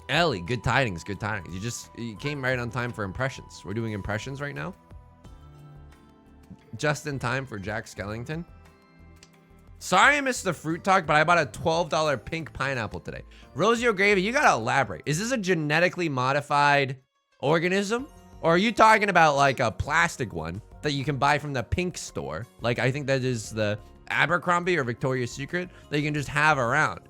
Ellie, good tidings, good tidings. You came right on time for impressions. We're doing impressions right now. Just in time for Jack Skellington. Sorry I missed the fruit talk, but I bought a $12 pink pineapple today. Rosie O'Gravy, you gotta elaborate. Is this a genetically modified organism? Or are you talking about like a plastic one that you can buy from the pink store? Like, I think that is the Abercrombie or Victoria's Secret that you can just have around.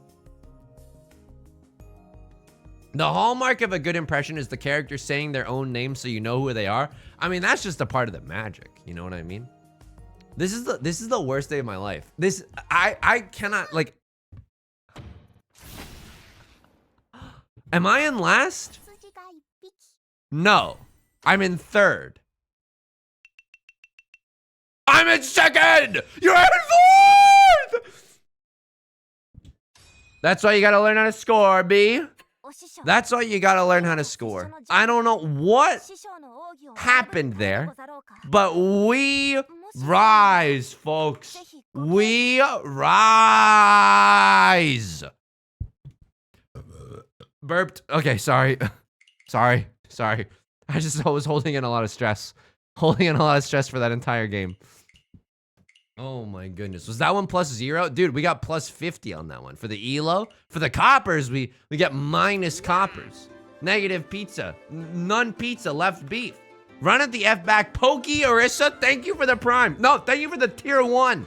The hallmark of a good impression is the character saying their own name so you know who they are. I mean, that's just a part of the magic. You know what I mean? This is the worst day of my life. I cannot, like. Am I in last? No. I'm in third. I'm in second! You're in fourth! That's why you gotta learn how to score, B. That's why you gotta learn how to score. I don't know what happened there, but we rise, folks. We rise. Burped. Okay, sorry. Sorry. I was holding in a lot of stress. Holding in a lot of stress for that entire game. Oh my goodness. Was that one +0? Dude, we got +50 on that one. For the ELO, for the coppers, we get minus coppers. Negative pizza. None pizza, left beef. Run at the F back. Pokey Orissa, thank you for the prime. No, thank you for the tier 1.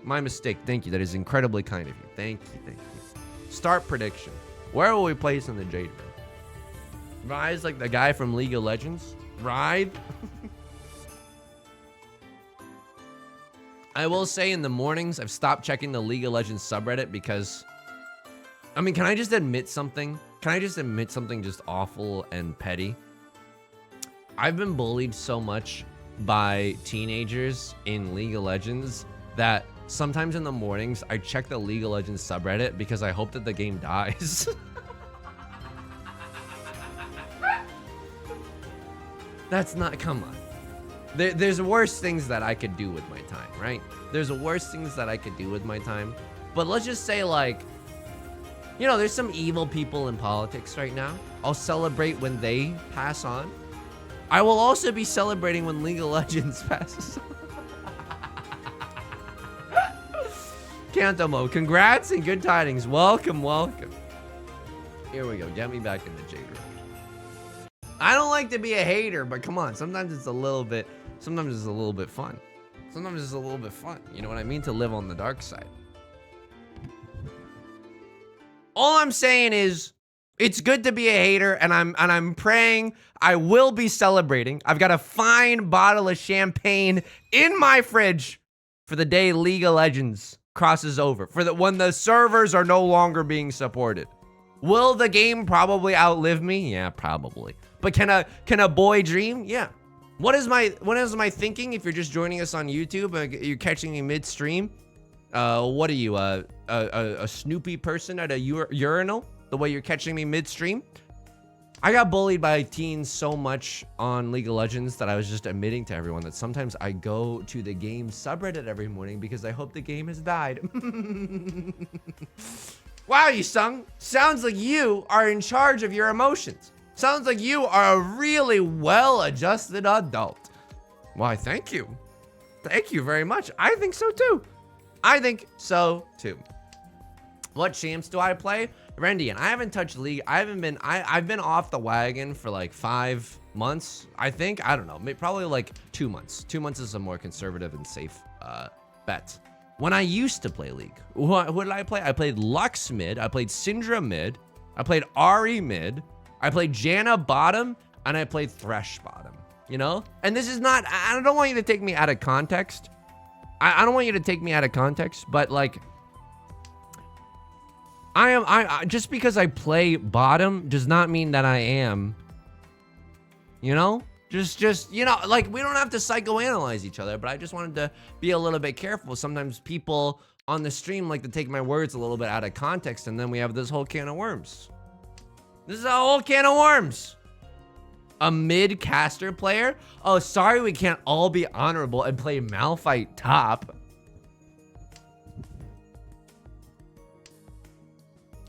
My mistake. Thank you. That is incredibly kind of you. Thank you. Start prediction. Where will we place in the Jade Room? Rise like the guy from League of Legends? Ride? I will say in the mornings, I've stopped checking the League of Legends subreddit because, I mean, can I just admit something? Can I just admit something just awful and petty? I've been bullied so much by teenagers in League of Legends that sometimes in the mornings, I check the League of Legends subreddit because I hope that the game dies. That's not, come on. There's worse things that I could do with my time, right? There's worse things that I could do with my time. But let's just say, like, you know, there's some evil people in politics right now. I'll celebrate when they pass on. I will also be celebrating when League of Legends passes on. Kantomo, congrats and good tidings. Welcome. Here we go. Get me back in the Jade Room. I don't like to be a hater, but come on. Sometimes it's a little bit fun. Sometimes it's a little bit fun. You know what I mean? To live on the dark side. All I'm saying is it's good to be a hater, and I'm praying I will be celebrating. I've got a fine bottle of champagne in my fridge for the day League of Legends crosses over. When the servers are no longer being supported. Will the game probably outlive me? Yeah, probably. But can a boy dream? Yeah. What is my thinking? If you're just joining us on YouTube, you're catching me midstream. What are you, a Snoopy person at a urinal? The way you're catching me midstream? I got bullied by teens so much on League of Legends that I was just admitting to everyone that sometimes I go to the game subreddit every morning because I hope the game has died. Wow, Yusung. Sounds like you are in charge of your emotions. Sounds like you are a really well-adjusted adult. Why, thank you. Thank you very much. I think so too. What champs do I play? Rendian, I haven't touched League. I've been off the wagon for like 5 months, I think. I don't know. Probably like 2 months. 2 months is a more conservative and safe bet. When I used to play League, what did I play? I played Lux mid. I played Syndra mid. I played Ari mid. I played Janna bottom. And I played Thresh bottom. You know? And this is not, I don't want you to take me out of context. I don't want you to take me out of context, but like, just because I play bottom does not mean that I am, you know? Just, you know, like, we don't have to psychoanalyze each other, but I just wanted to be a little bit careful. Sometimes people on the stream like to take my words a little bit out of context, and then we have this whole can of worms. This is a whole can of worms. A mid-caster player? Oh, sorry we can't all be honorable and play Malphite top.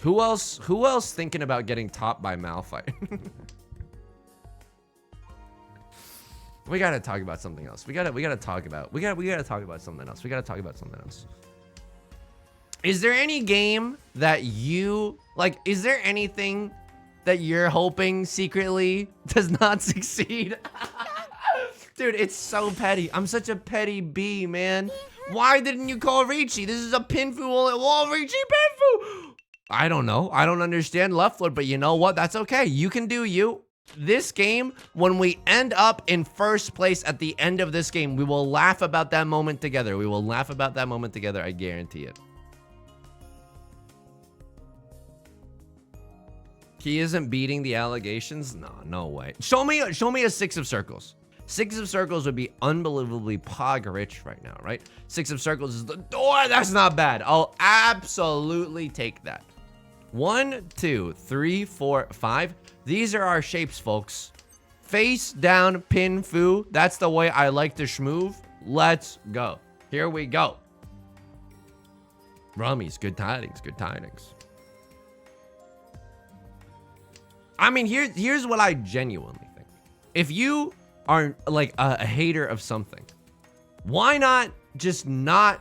Who else thinking about getting topped by Malphite? We gotta talk about something else. We gotta talk about something else. We gotta talk about something else. Is there any game that you like? Is there anything that you're hoping secretly does not succeed? Dude, it's so petty. I'm such a petty bee, man. Why didn't you call Ricci? This is a Pinfu wall, Ricci Pinfu. I don't know. I don't understand left foot, but you know what? That's okay. You can do you. This game, when we end up in first place at the end of this game, we will laugh about that moment together. We will laugh about that moment together. I guarantee it. He isn't beating the allegations? No, no way. Show me a 6 of circles. 6 of circles would be unbelievably pog rich right now, right? 6 of circles is the door. That's not bad. I'll absolutely take that. 1, 2, 3, 4, 5. These are our shapes, folks. Face down, pin fu. That's the way I like to schmoove. Let's go. Here we go. Rummies, good tidings, good tidings. I mean, here's what I genuinely think. If you are like a hater of something, why not just not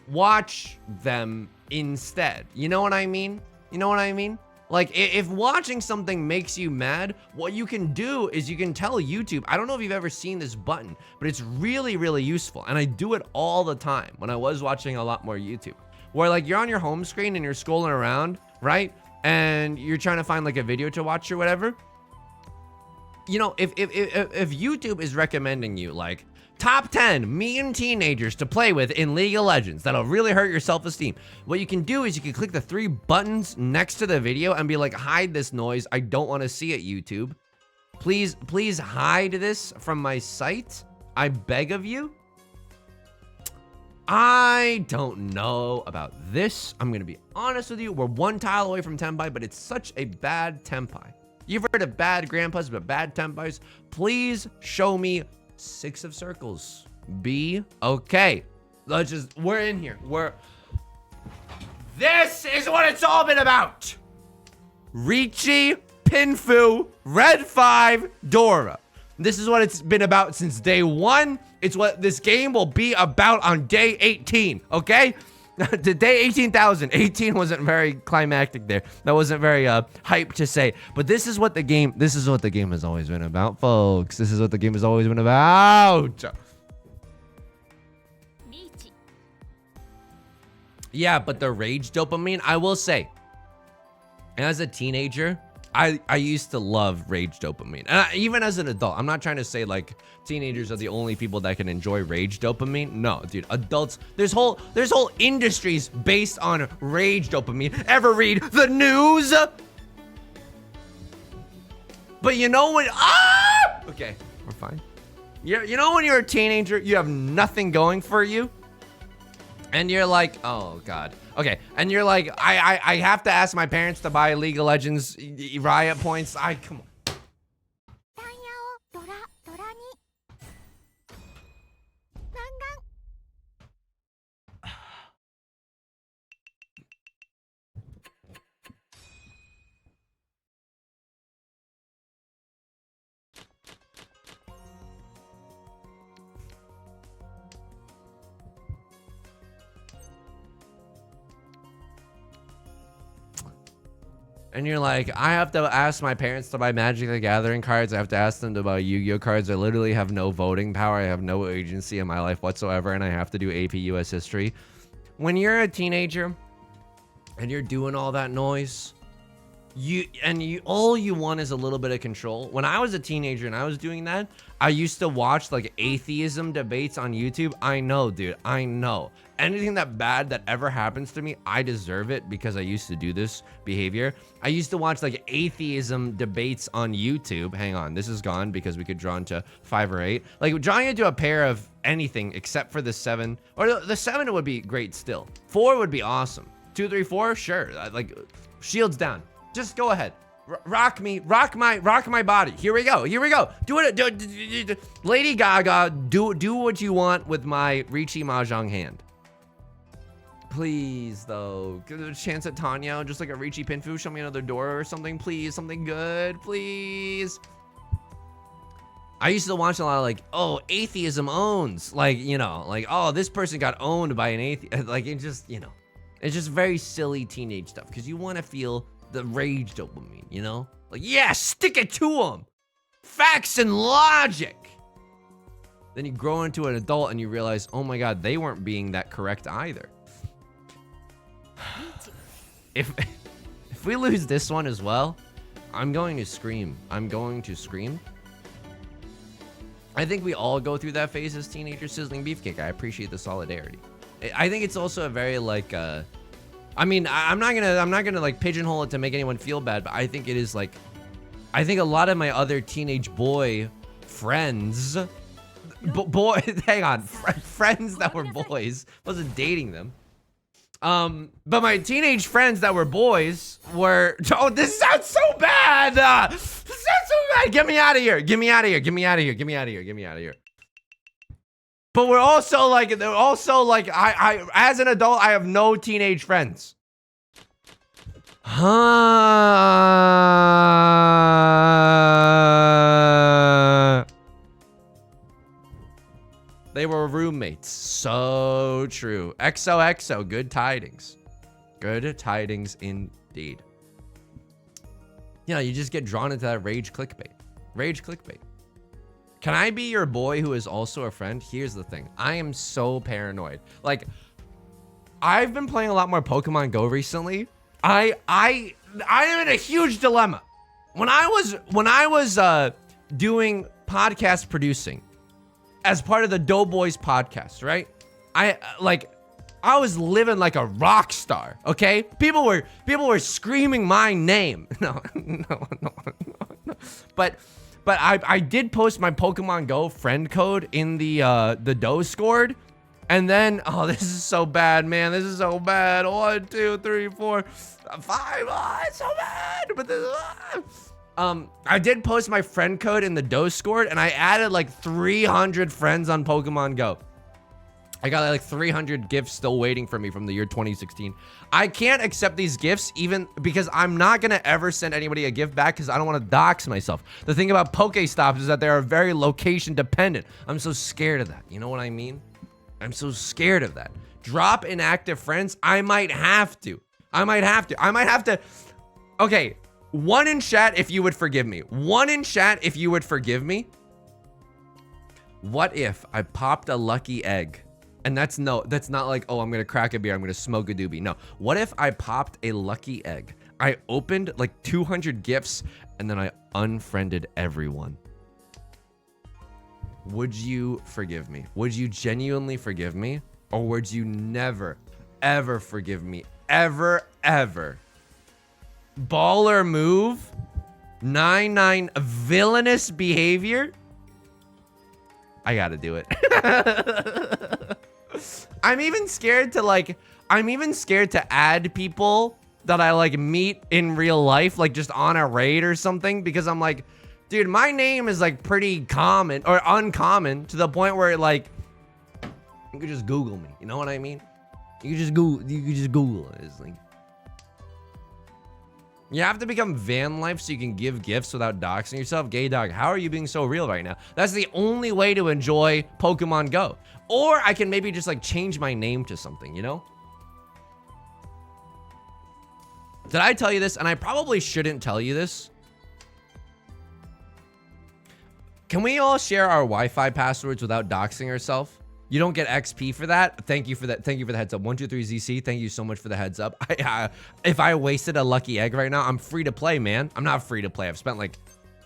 watch them instead? You know what I mean? You know what I mean? Like, if watching something makes you mad, what you can do is you can tell YouTube. I don't know if you've ever seen this button, but it's really, really useful. And I do it all the time when I was watching a lot more YouTube, where like you're on your home screen and you're scrolling around, right? And you're trying to find like a video to watch or whatever. You know, if YouTube is recommending you like top 10 mean teenagers to play with in League of Legends that'll really hurt your self-esteem, what you can do is you can click the 3 buttons next to the video and be like, hide this noise. I don't want to see it, YouTube. Please hide this from my site. I beg of you. I don't know about this. I'm going to be honest with you. We're 1 tile away from Tenpai, but it's such a bad Tenpai. You've heard of bad grandpas, but bad Tenpais. Please show me 6 of circles. B. Okay. We're in here. This is what it's all been about. Ricci, Pinfu, Red 5, Dora. This is what it's been about since day 1. It's what this game will be about on day 18, okay? The day 18,000. 18 wasn't very climactic there. That wasn't very hype to say. But this is what the game has always been about, folks. This is what the game has always been about. Yeah, but the rage dopamine, I will say, as a teenager, I used to love rage dopamine. And even as an adult, I'm not trying to say like teenagers are the only people that can enjoy rage dopamine. No, dude, adults, there's whole industries based on rage dopamine. Ever read the news? But you know when, okay, we're fine. You know when you're a teenager, you have nothing going for you? And you're like, oh God. Okay, and you're like, I have to ask my parents to buy League of Legends Riot points. Come on. And you're like, I have to ask my parents to buy Magic the Gathering cards. I have to ask them to buy Yu-Gi-Oh cards. I literally have no voting power. I have no agency in my life whatsoever. And I have to do AP US history. When you're a teenager and you're doing all that noise, all you want is a little bit of control. When I was a teenager and I was doing that, I used to watch like atheism debates on YouTube. I know, dude, I know. Anything that bad that ever happens to me, I deserve it because I used to do this behavior. I used to watch like atheism debates on YouTube. Hang on, this is gone because we could draw into 5 or 8. Like drawing into a pair of anything except for the 7, or the 7 would be great still. 4 would be awesome. 2, 3, 4, sure. Like shields down. Just go ahead. Rock me, rock my body. Here we go. Do it. Lady Gaga, do what you want with my Ricci mahjong hand. Please, though. Give it a chance at Tanya, just like a Ricci Pinfu. Show me another door or something, please. Something good, please. I used to watch a lot of like, oh, atheism owns. Like, you know, like, oh, this person got owned by an atheist. Like, it just, you know, it's just very silly teenage stuff because you want to feel the rage dopamine, you know? Like, yeah, stick it to them. Facts and logic. Then you grow into an adult and you realize, oh my God, they weren't being that correct either. If we lose this one as well, I'm going to scream. I'm going to scream. I think we all go through that phase as teenagers. Sizzling beefcake. I appreciate the solidarity. I think it's also a very like, I mean, I'm not gonna like pigeonhole it to make anyone feel bad, but I think it is like, I think a lot of my other teenage boy friends, hang on, friends that were boys, wasn't dating them. But my teenage friends that were boys were, oh, this sounds so bad. This sounds so bad. Get me out of here. Get me out of here. Get me out of here. Get me out of here. Get me out of here. But we're also like, they're also like, I as an adult, I have no teenage friends. They were roommates. So true. XOXO, good tidings. Good tidings indeed. You know, you just get drawn into that rage clickbait. Rage clickbait. Can I be your boy who is also a friend? Here's the thing. I am so paranoid. Like, I've been playing a lot more Pokemon Go recently. I am in a huge dilemma. When I was doing podcast producing as part of the Doughboys podcast, right? I was living like a rock star, okay? People were screaming my name. No. But I did post my Pokemon Go friend code in the Discord. And then, oh, this is so bad, man. This is so bad. 1, 2, 3, 4, 5. Oh, it's so bad. But this, I did post my friend code in the Discord, and I added like 300 friends on Pokemon Go. I got like 300 gifts still waiting for me from the year 2016. I can't accept these gifts even because I'm not going to ever send anybody a gift back because I don't want to dox myself. The thing about Pokestops is that they are very location dependent. I'm so scared of that. You know what I mean? I'm so scared of that. Drop inactive friends. I might have to. Okay. 1 in chat if you would forgive me. 1 in chat if you would forgive me. What if I popped a lucky egg? And that's not like, oh, I'm going to crack a beer. I'm going to smoke a doobie. No. What if I popped a lucky egg? I opened like 200 gifts and then I unfriended everyone. Would you forgive me? Would you genuinely forgive me? Or would you never, ever forgive me? Ever, ever. Baller move? 9-9 villainous behavior? I gotta do it. I'm even scared to add people that I like meet in real life, like just on a raid or something, because I'm like, dude, my name is like pretty common or uncommon to the point where like you could just Google me. You know what I mean? You could just Google it. It's like you have to become van life so you can give gifts without doxing yourself. Gay dog, how are you being so real right now? That's the only way to enjoy Pokemon Go. Or I can maybe just like change my name to something, you know? Did I tell you this? And I probably shouldn't tell you this. Can we all share our Wi-Fi passwords without doxing ourselves? You don't get XP for that. Thank you for that. Thank you for the heads up. 123ZC, thank you so much for the heads up. If I wasted a lucky egg right now, I'm free to play, man. I'm not free to play. I've spent like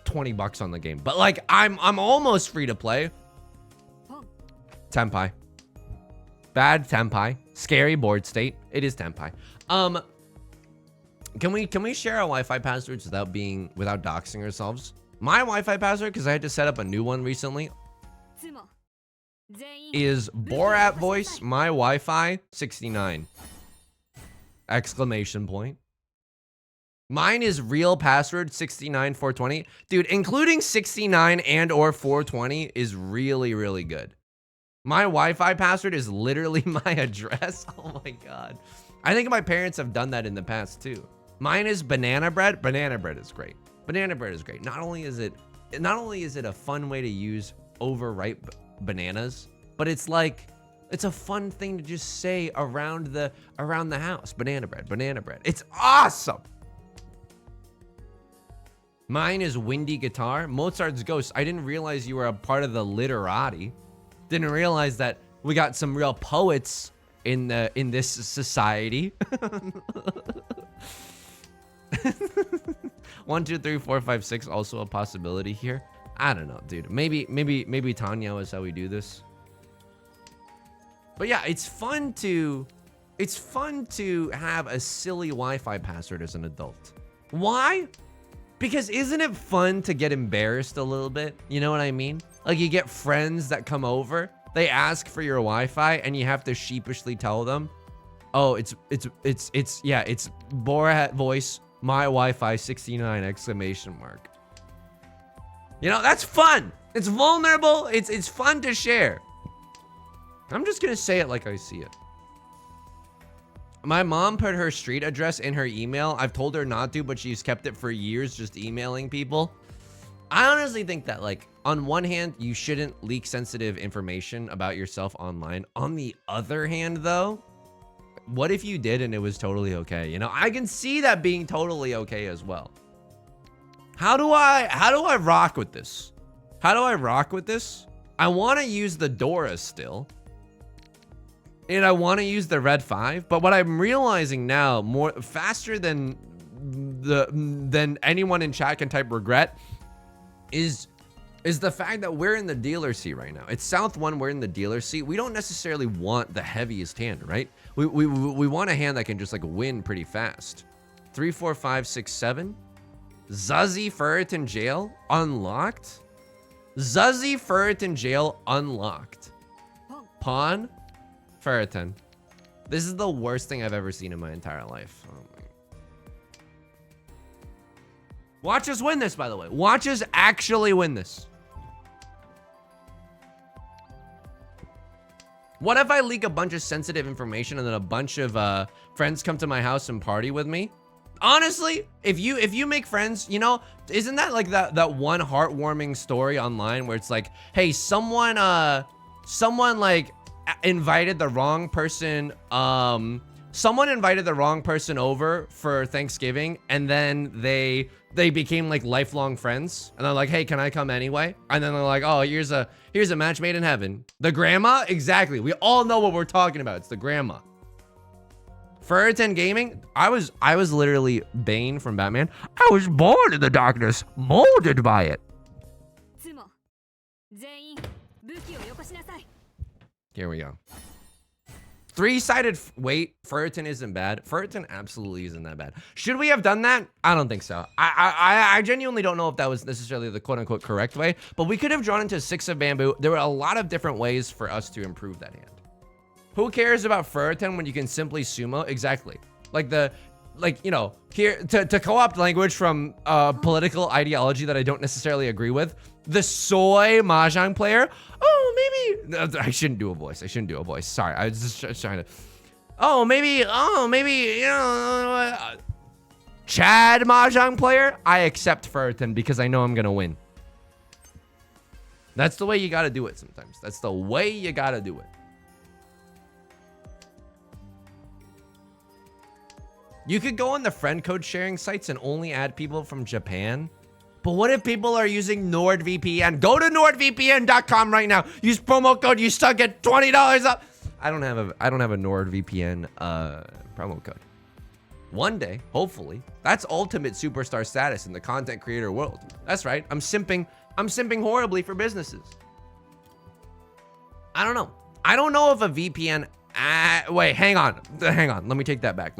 20 bucks on the game, but like I'm almost free to play. Tenpai. Bad Tenpai. Scary board state. It is Tenpai. Can we share our Wi-Fi passwords without doxing ourselves? My Wi-Fi password, because I had to set up a new one recently, is Borat voice my Wi-Fi 69 exclamation point. Mine is real password 69 420. Dude, including 69 and or 420 is really, really good. My Wi-Fi password is literally my address. Oh my God. I think my parents have done that in the past too. Mine is banana bread. Banana bread is great. Banana bread is great. Not only is it a fun way to use overripe bananas, but it's like, it's a fun thing to just say around the house. Banana bread, banana bread. It's awesome. Mine is windy guitar. Mozart's Ghost. I didn't realize you were a part of the literati. Didn't realize that we got some real poets in this society. 1, 2, 3, 4, 5, 6. Also a possibility here. I don't know, dude. Maybe Tanya is how we do this. But yeah, it's fun to have a silly Wi-Fi password as an adult. Why? Because isn't it fun to get embarrassed a little bit? You know what I mean? Like you get friends that come over, they ask for your Wi-Fi, and you have to sheepishly tell them, "Oh, it's Borat voice my Wi-Fi 69 exclamation mark." You know, that's fun. It's vulnerable. It's fun to share. I'm just gonna say it like I see it. My mom put her street address in her email. I've told her not to, but she's kept it for years, just emailing people. I honestly think that, like, on one hand, you shouldn't leak sensitive information about yourself online. On the other hand, though, what if you did and it was totally okay? You know, I can see that being totally okay as well. How do I rock with this? How do I rock with this? I want to use the Dora still. And I want to use the Red 5, but what I'm realizing now, faster than anyone in chat can type regret, is the fact that we're in the dealer seat right now. It's South 1, we're in the dealer seat. We don't necessarily want the heaviest hand, right? We want a hand that can just like win pretty fast. 3, 4, 5, 6, 7. Zuzzy Ferretin Jail unlocked. Zuzzy Ferretin Jail unlocked. Pawn. Ferritin. This is the worst thing I've ever seen in my entire life. Oh my. Watch us win this, by the way. Watch us actually win this. What if I leak a bunch of sensitive information and then a bunch of friends come to my house and party with me? Honestly, if you make friends, you know, isn't that like that one heartwarming story online where it's like, hey, someone like invited the wrong person over for Thanksgiving, and then they became like lifelong friends, and they're like, hey, can I come anyway? And then they're like, oh, here's a match made in heaven. The grandma? Exactly. We all know what we're talking about. It's the grandma. Ferritin Gaming, I was literally Bane from Batman. I was born in the darkness, molded by it. Here we go. 3-sided wait, Ferritin isn't bad. Ferritin absolutely isn't that bad. Should we have done that? I don't think so. I genuinely don't know if that was necessarily the quote-unquote correct way, but we could have drawn into 6 of bamboo. There were a lot of different ways for us to improve that hand. Who cares about Ferritin when you can simply sumo? Exactly. You know, here to co-opt language from political ideology that I don't necessarily agree with. The soy mahjong player. Oh, maybe I shouldn't do a voice. Sorry, I was just trying to. Oh, maybe, you know, Chad mahjong player. I accept Ferritin because I know I'm gonna win. That's the way you gotta do it sometimes. That's the way you gotta do it. You could go on the friend code sharing sites and only add people from Japan. But what if people are using NordVPN? Go to nordvpn.com right now. Use promo code you suck, get $20 up. I don't have a NordVPN promo code. One day, hopefully. That's ultimate superstar status in the content creator world. That's right. I'm simping horribly for businesses. I don't know. I don't know if a VPN wait, hang on. Let me take that back.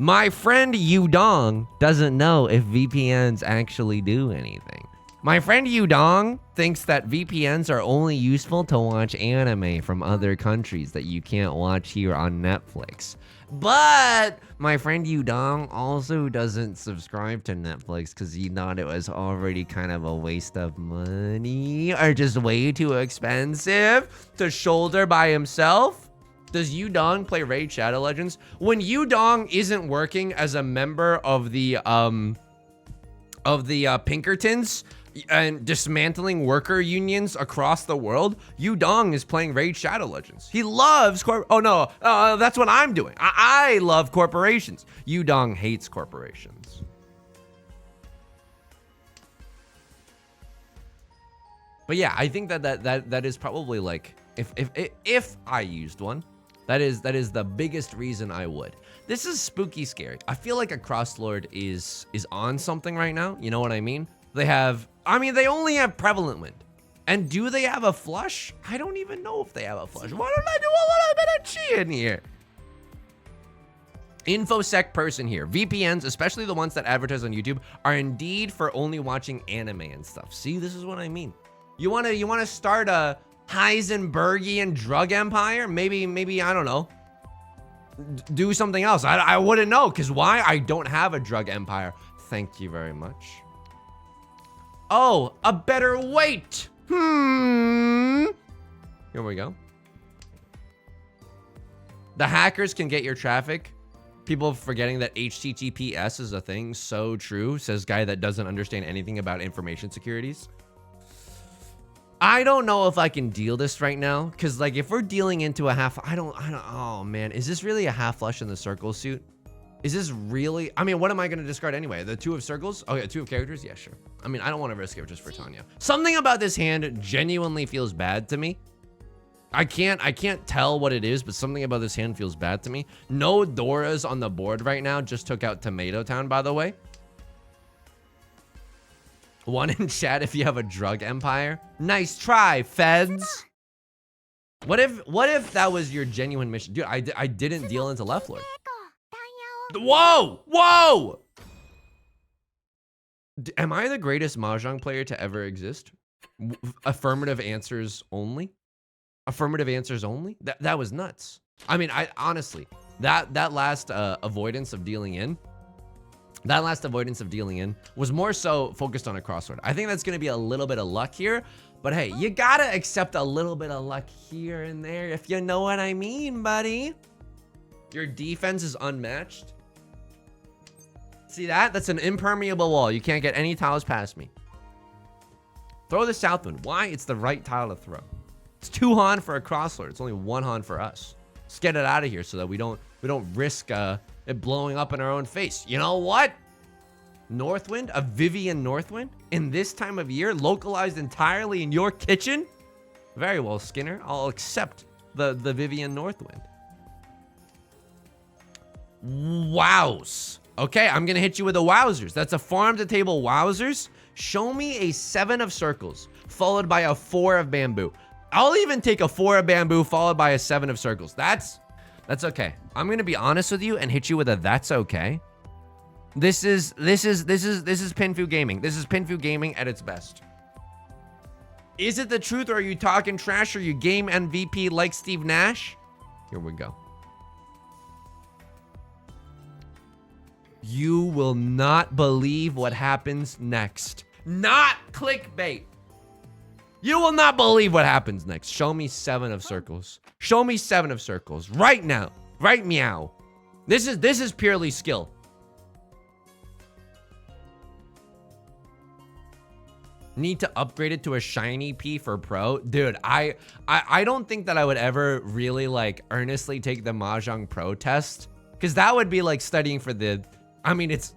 My friend Yudong doesn't know if VPNs actually do anything. My friend Yudong thinks that VPNs are only useful to watch anime from other countries that you can't watch here on Netflix. But my friend Yudong also doesn't subscribe to Netflix because he thought it was already kind of a waste of money or just way too expensive to shoulder by himself. Does Yudong play Raid Shadow Legends? When Yudong isn't working as a member of the Pinkertons and dismantling worker unions across the world, Yudong is playing Raid Shadow Legends. He loves that's what I'm doing. I love corporations. Yudong hates corporations. But yeah, I think that is probably like if I used one, that is the biggest reason I would. This is spooky scary. I feel like a Crosslord is on something right now. You know what I mean? They only have Prevalent Wind. And do they have a flush? I don't even know if they have a flush. Why don't I do a little bit of chi in here? InfoSec person here. VPNs, especially the ones that advertise on YouTube, are indeed for only watching anime and stuff. See, this is what I mean. You wanna start a Heisenbergian drug empire? Maybe I don't know. Do something else. I wouldn't know, because why? I don't have a drug empire. Thank you very much. Oh, a better weight. Here we go. The hackers can get your traffic. People forgetting that HTTPS is a thing. So true, says guy that doesn't understand anything about information securities. I don't know if I can deal this right now, because like if we're dealing into a half, I don't, oh man, is this really a half flush in the circle suit? Is this really, what am I going to discard anyway? The 2 of circles? Oh yeah, 2 of characters? Yeah, sure. I don't want to risk it just for Tanya. Something about this hand genuinely feels bad to me. I can't tell what it is, but something about this hand feels bad to me. No Doras on the board right now. Just took out Tomato Town, by the way. One in chat if you have a drug empire. Nice try, feds. What if that was your genuine mission? Dude, I didn't deal into Left Lord. Whoa! Am I the greatest mahjong player to ever exist? Affirmative answers only? Affirmative answers only? That was nuts. I honestly, that last avoidance of dealing in was more so focused on a crossword. I think that's going to be a little bit of luck here, but hey, you gotta accept a little bit of luck here and there, if you know what I mean, buddy. Your defense is unmatched. See that? That's an impermeable wall. You can't get any tiles past me. Throw the Southwind. Why? It's the right tile to throw. It's 2 Han for a Crosslord. It's only 1 Han for us. Let's get it out of here so that we don't risk it blowing up in our own face. You know what? Northwind, a Vivian Northwind in this time of year, localized entirely in your kitchen. Very well, Skinner. I'll accept the Vivian Northwind. Wows. Okay, I'm gonna hit you with a wowzers. That's a farm to table wowzers. Show me a 7 of circles followed by a 4 of bamboo. I'll even take a 4 of bamboo followed by a 7 of circles. That's okay. I'm gonna be honest with you and hit you with a that's okay. This is Pinfu Gaming. This is Pinfu Gaming at its best. Is it the truth, or are you talking trash? Or you game MVP like Steve Nash? Here we go. You will not believe what happens next. Not clickbait. You will not believe what happens next. Show me 7 of circles. Show me 7 of circles right now. Right meow. This is purely skill. Need to upgrade it to a shiny P for pro. Dude, I don't think that I would ever really like earnestly take the Mahjong Pro test, because that would be like studying for the I mean, it's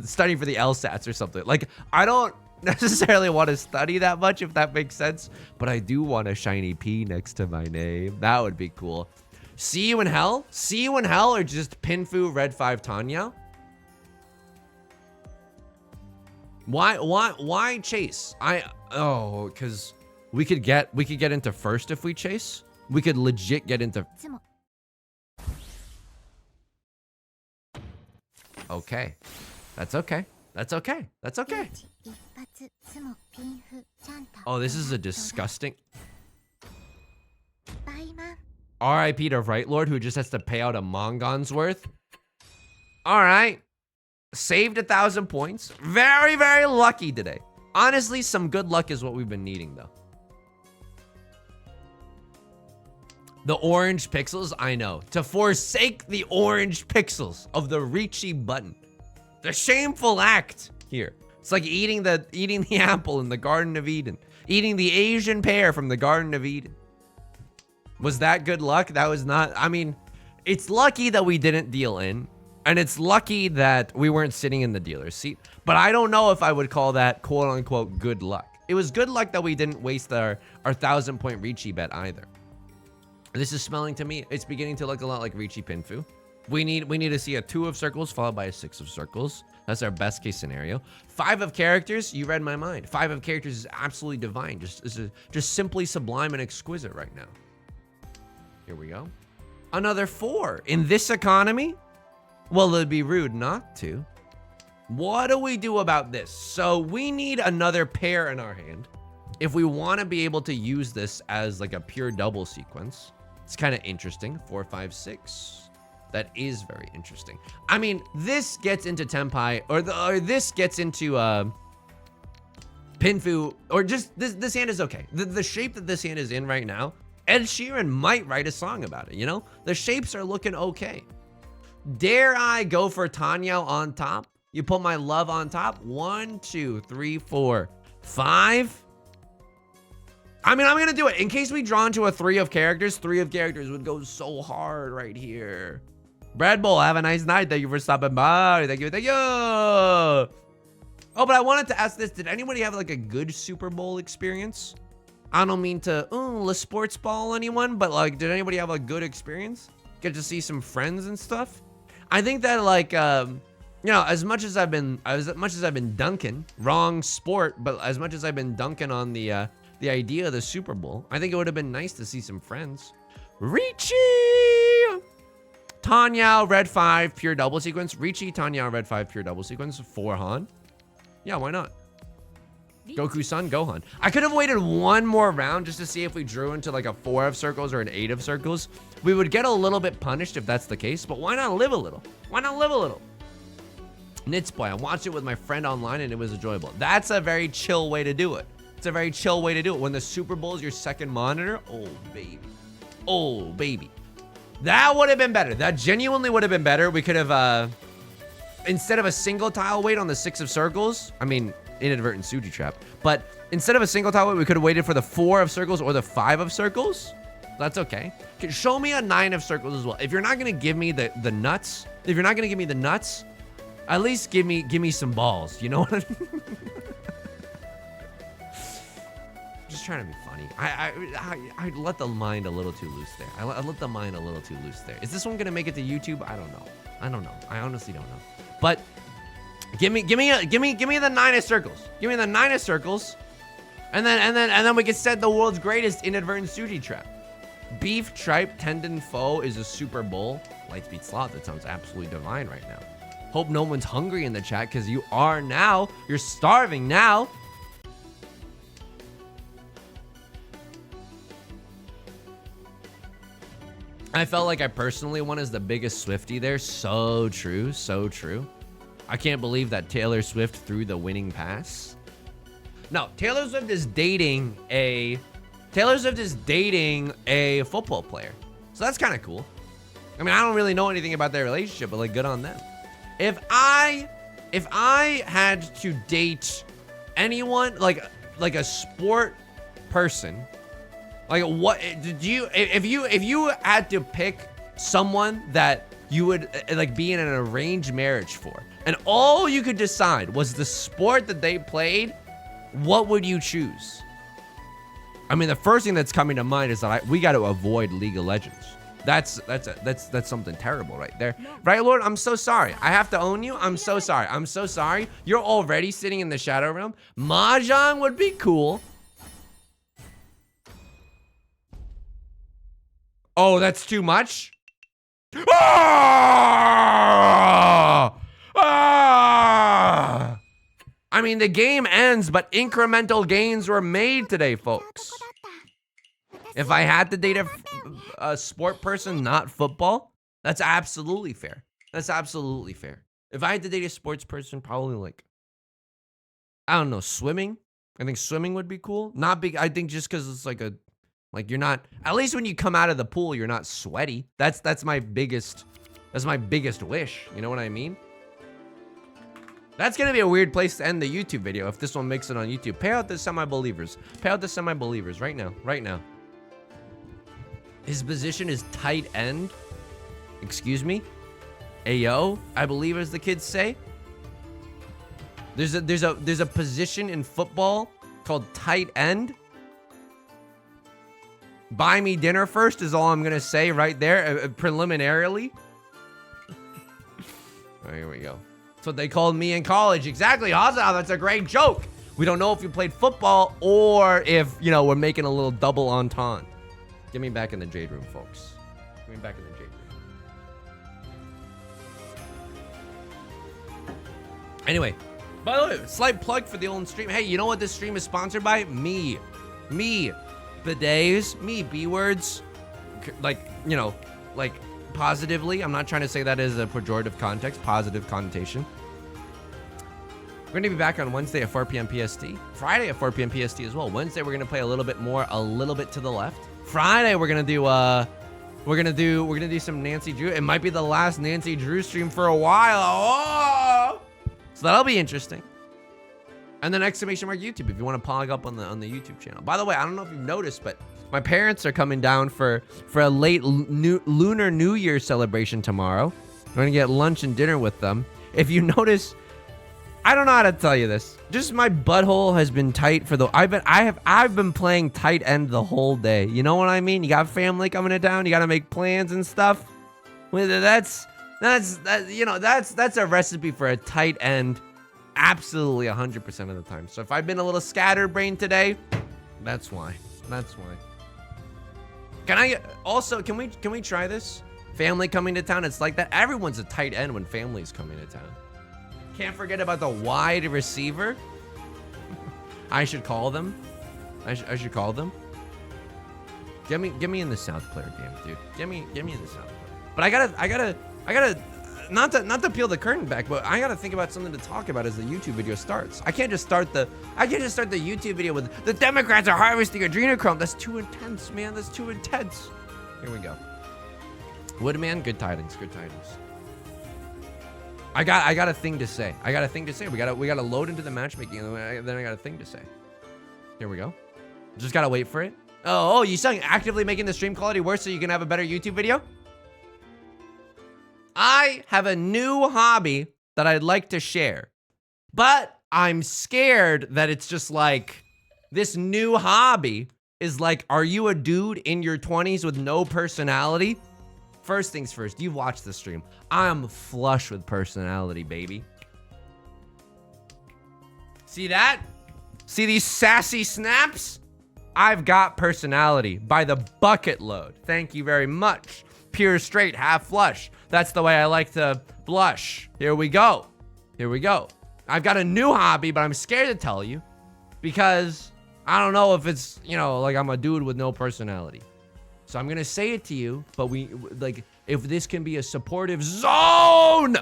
studying for the LSATs or something. Like, I don't necessarily want to study that much, if that makes sense, but I do want a shiny P next to my name. That would be cool. See you in hell? See you in hell, or just Pinfu Red 5 Tanya? Why chase? Because we could get into first if we chase. We could legit get into. Okay. That's okay. That's okay. That's okay. Oh, this is a disgusting. R.I.P. to Right Lord, who just has to pay out a Mongon's worth. All right. Saved 1,000 points. Very, very lucky today. Honestly, some good luck is what we've been needing, though. The orange pixels, I know. To forsake the orange pixels of the Ricci button. The shameful act here. It's like eating the apple in the Garden of Eden. Eating the Asian pear from the Garden of Eden. Was that good luck? That was not. I mean, it's lucky that we didn't deal in. And it's lucky that we weren't sitting in the dealer's seat. But I don't know if I would call that quote unquote good luck. It was good luck that we didn't waste our 1,000 point Ricci bet either. This is smelling to me. It's beginning to look a lot like Ricci Pinfu. We need to see a 2 of circles followed by a 6 of circles. That's our best case scenario. 5 of characters, you read my mind. 5 of characters is absolutely divine. Just simply sublime and exquisite right now. Here we go. Another 4 in this economy. Well, it'd be rude not to. What do we do about this? So we need another pair in our hand if we want to be able to use this as like a pure double sequence. It's kind of interesting. 4, 5, 6. That is very interesting. I mean, this gets into Tenpai, or this gets into Pinfu, or just this hand is okay. The shape that this hand is in right now, Ed Sheeran might write a song about it, you know? The shapes are looking okay. Dare I go for Tanya on top? You put my love on top. 1, 2, 3, 4, 5. I mean, I'm going to do it. In case we draw into a 3 of characters, 3 of characters would go so hard right here. Bread Bowl, have a nice night. Thank you for stopping by. Thank you. Thank you. Oh, but I wanted to ask this. Did anybody have like a good Super Bowl experience? I don't mean to sports ball anyone, but like, did anybody have a good experience? Get to see some friends and stuff? I think that like, you know, as much as I've been dunking, wrong sport, but as much as I've been dunking on the idea of the Super Bowl, I think it would have been nice to see some friends. Ricci! Tanya, red 5, pure double sequence. Ricci, Tanya, red 5, pure double sequence. 4 Han. Yeah, why not? Goku-san, Gohan. I could have waited one more round just to see if we drew into like a 4 of circles or an 8 of circles. We would get a little bit punished if that's the case, but why not live a little? Why not live a little? Nits Boy, I watched it with my friend online and it was enjoyable. That's a very chill way to do it. It's a very chill way to do it. When the Super Bowl is your second monitor, oh baby. Oh baby. That would have been better. That genuinely would have been better. We could have, instead of a single tile wait on the 6 of circles, I mean, inadvertent Suji trap, but instead of a single tile wait, we could have waited for the 4 of circles or the 5 of circles. That's okay. Show me a 9 of circles as well. If you're not going to give me the nuts, if you're not going to give me the nuts, at least give me some balls. You know what I mean? Just trying to be funny. I let the mind a little too loose there. I let the mind a little too loose there. Is this one gonna make it to YouTube? I don't know. I honestly don't know. But give me the 9 of circles. Give me the 9 of circles, and then we can set the world's greatest inadvertent Suji trap. Beef tripe tendon foe is a Super Bowl. Lightspeed slot. That sounds absolutely divine right now. Hope no one's hungry in the chat, because you are now. You're starving now. I felt like I personally won as the biggest Swiftie there. So true, so true. I can't believe that Taylor Swift threw the winning pass. No, Taylor Swift is dating a football player. So that's kind of cool. I mean, I don't really know anything about their relationship, but like, good on them. If I had to date anyone, like a sport person, like, what did you, if you had to pick someone that you would like be in an arranged marriage for, and all you could decide was the sport that they played, what would you choose? I mean, the first thing that's coming to mind is that we got to avoid League of Legends. That's something terrible right there. Right, Lord? I'm so sorry. I have to own you. I'm so sorry. I'm so sorry. You're already sitting in the Shadow Realm. Mahjong would be cool. Oh, that's too much? Ah! Ah! I mean, the game ends, but incremental gains were made today, folks. If I had to date a sport person, not football, that's absolutely fair. That's absolutely fair. If I had to date a sports person, probably like, I don't know, swimming. I think swimming would be cool. Not big. I think just because it's like you're not, at least when you come out of the pool, you're not sweaty. That's my biggest wish. You know what I mean? That's gonna be a weird place to end the YouTube video if this one makes it on YouTube. Pay out the semi-believers. Pay out the semi-believers right now. Right now. His position is tight end. Excuse me? Ayo, I believe as the kids say. There's a position in football called tight end. Buy me dinner first is all I'm gonna say right there, preliminarily. Oh, here we go. That's what they called me in college. Exactly, Hazal, that's a great joke. We don't know if you played football or if, you know, we're making a little double entente. Get me back in the Jade Room, folks. Get me back in the Jade Room. Anyway, by the way, slight plug for the old stream. Hey, you know what this stream is sponsored by? Me. Bidets. Me, B-words. Like, you know, like positively. I'm not trying to say that as a pejorative context. Positive connotation. We're going to be back on Wednesday at 4 p.m. PST. Friday at 4 p.m. PST as well. Wednesday, we're going to play a little bit to the left. Friday, we're going to do some Nancy Drew. It might be the last Nancy Drew stream for a while. Oh! So that'll be interesting. And then exclamation mark YouTube if you want to pog up on the YouTube channel. By the way, I don't know if you've noticed, but my parents are coming down for a late Lunar New Year celebration tomorrow. We're going to get lunch and dinner with them. If you notice, I don't know how to tell you this. Just my butthole has been tight for the. I've been playing tight end the whole day. You know what I mean? You got family coming to town. You got to make plans and stuff. That's a recipe for a tight end. Absolutely 100% of the time. So if I've been a little scatterbrained today, that's why. That's why. Can we try this? Family coming to town. It's like that. Everyone's a tight end when family's coming to town. Can't forget about the wide receiver. I should call them. I should call them. Get me in the South player game, dude. Get me in the South player. But I gotta not to peel the curtain back, but I gotta think about something to talk about as the YouTube video starts. I can't just start the YouTube video with the Democrats are harvesting adrenochrome. That's too intense, man. That's too intense. Here we go. Woodman, good tidings. Good tidings. I got a thing to say. We gotta load into the matchmaking, and then I got a thing to say. Here we go. Just gotta wait for it. Oh, you saying actively making the stream quality worse so you can have a better YouTube video? I have a new hobby that I'd like to share, but I'm scared that it's just like this new hobby is like, are you a dude in your 20s with no personality? First things first, you've watched the stream. I'm flush with personality, baby. See that? See these sassy snaps? I've got personality by the bucket load. Thank you very much. Pure straight, half flush. That's the way I like to blush. Here we go. Here we go. I've got a new hobby, but I'm scared to tell you because I don't know if it's, you know, like I'm a dude with no personality. So I'm going to say it to you, but if this can be a supportive zone,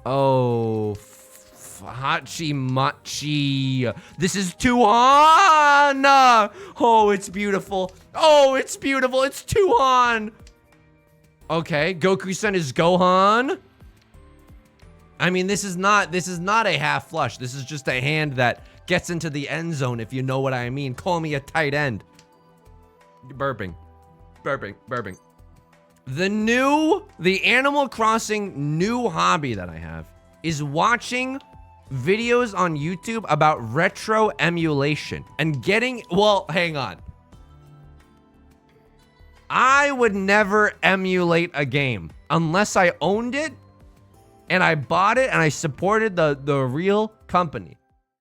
oh, Hachi Machi. This is Tuhan. Oh, it's beautiful. Oh, it's beautiful. It's Tuhan. Okay, Goku-san is Gohan. I mean, this is not a half flush. This is just a hand that gets into the end zone, if you know what I mean. Call me a tight end. Burping. The Animal Crossing new hobby that I have is watching videos on YouTube about retro emulation and getting, well, hang on. I would never emulate a game unless I owned it and I bought it and I supported the real company.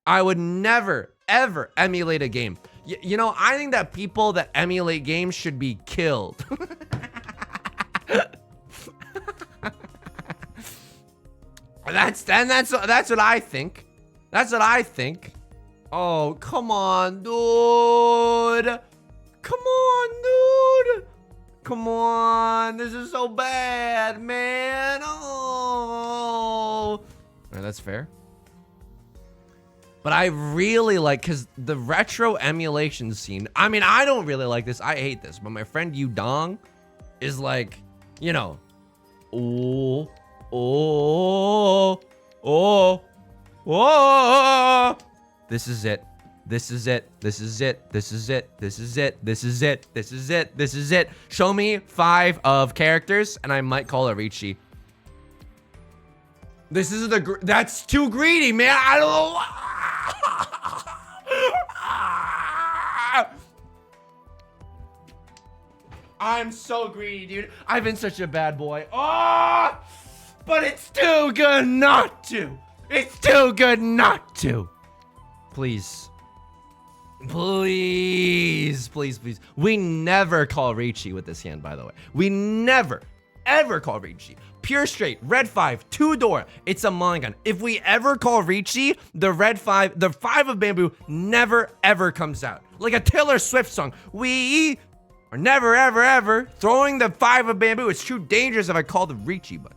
I would never, ever emulate a game. You know, I think that people that emulate games should be killed. That's what I think. That's what I think. Oh, come on, dude. Come on, dude. Come on. This is so bad, man. Oh. All right, that's fair. But I really like, because the retro emulation scene, I mean, I don't really like this. I hate this. But my friend Yu Dong is like, you know, oh, oh, oh, oh. This is it. This is it. This is it. This is it. This is it. This is it. This is it. This is it. Show me 5 of characters, and I might call it Richie. This is that's too greedy, man. I don't know. I'm so greedy, dude. I've been such a bad boy. Oh, but it's too good not to. It's too good not to. Please. Please, please, please. We never call Richie with this hand, by the way. We never, ever call Richie. Pure straight, red 5, 2-door. It's a mulligan. If we ever call Richie, the red 5, the 5 of bamboo never, ever comes out. Like a Taylor Swift song. We are never, ever, ever throwing the 5 of bamboo. It's too dangerous if I call the Richie button.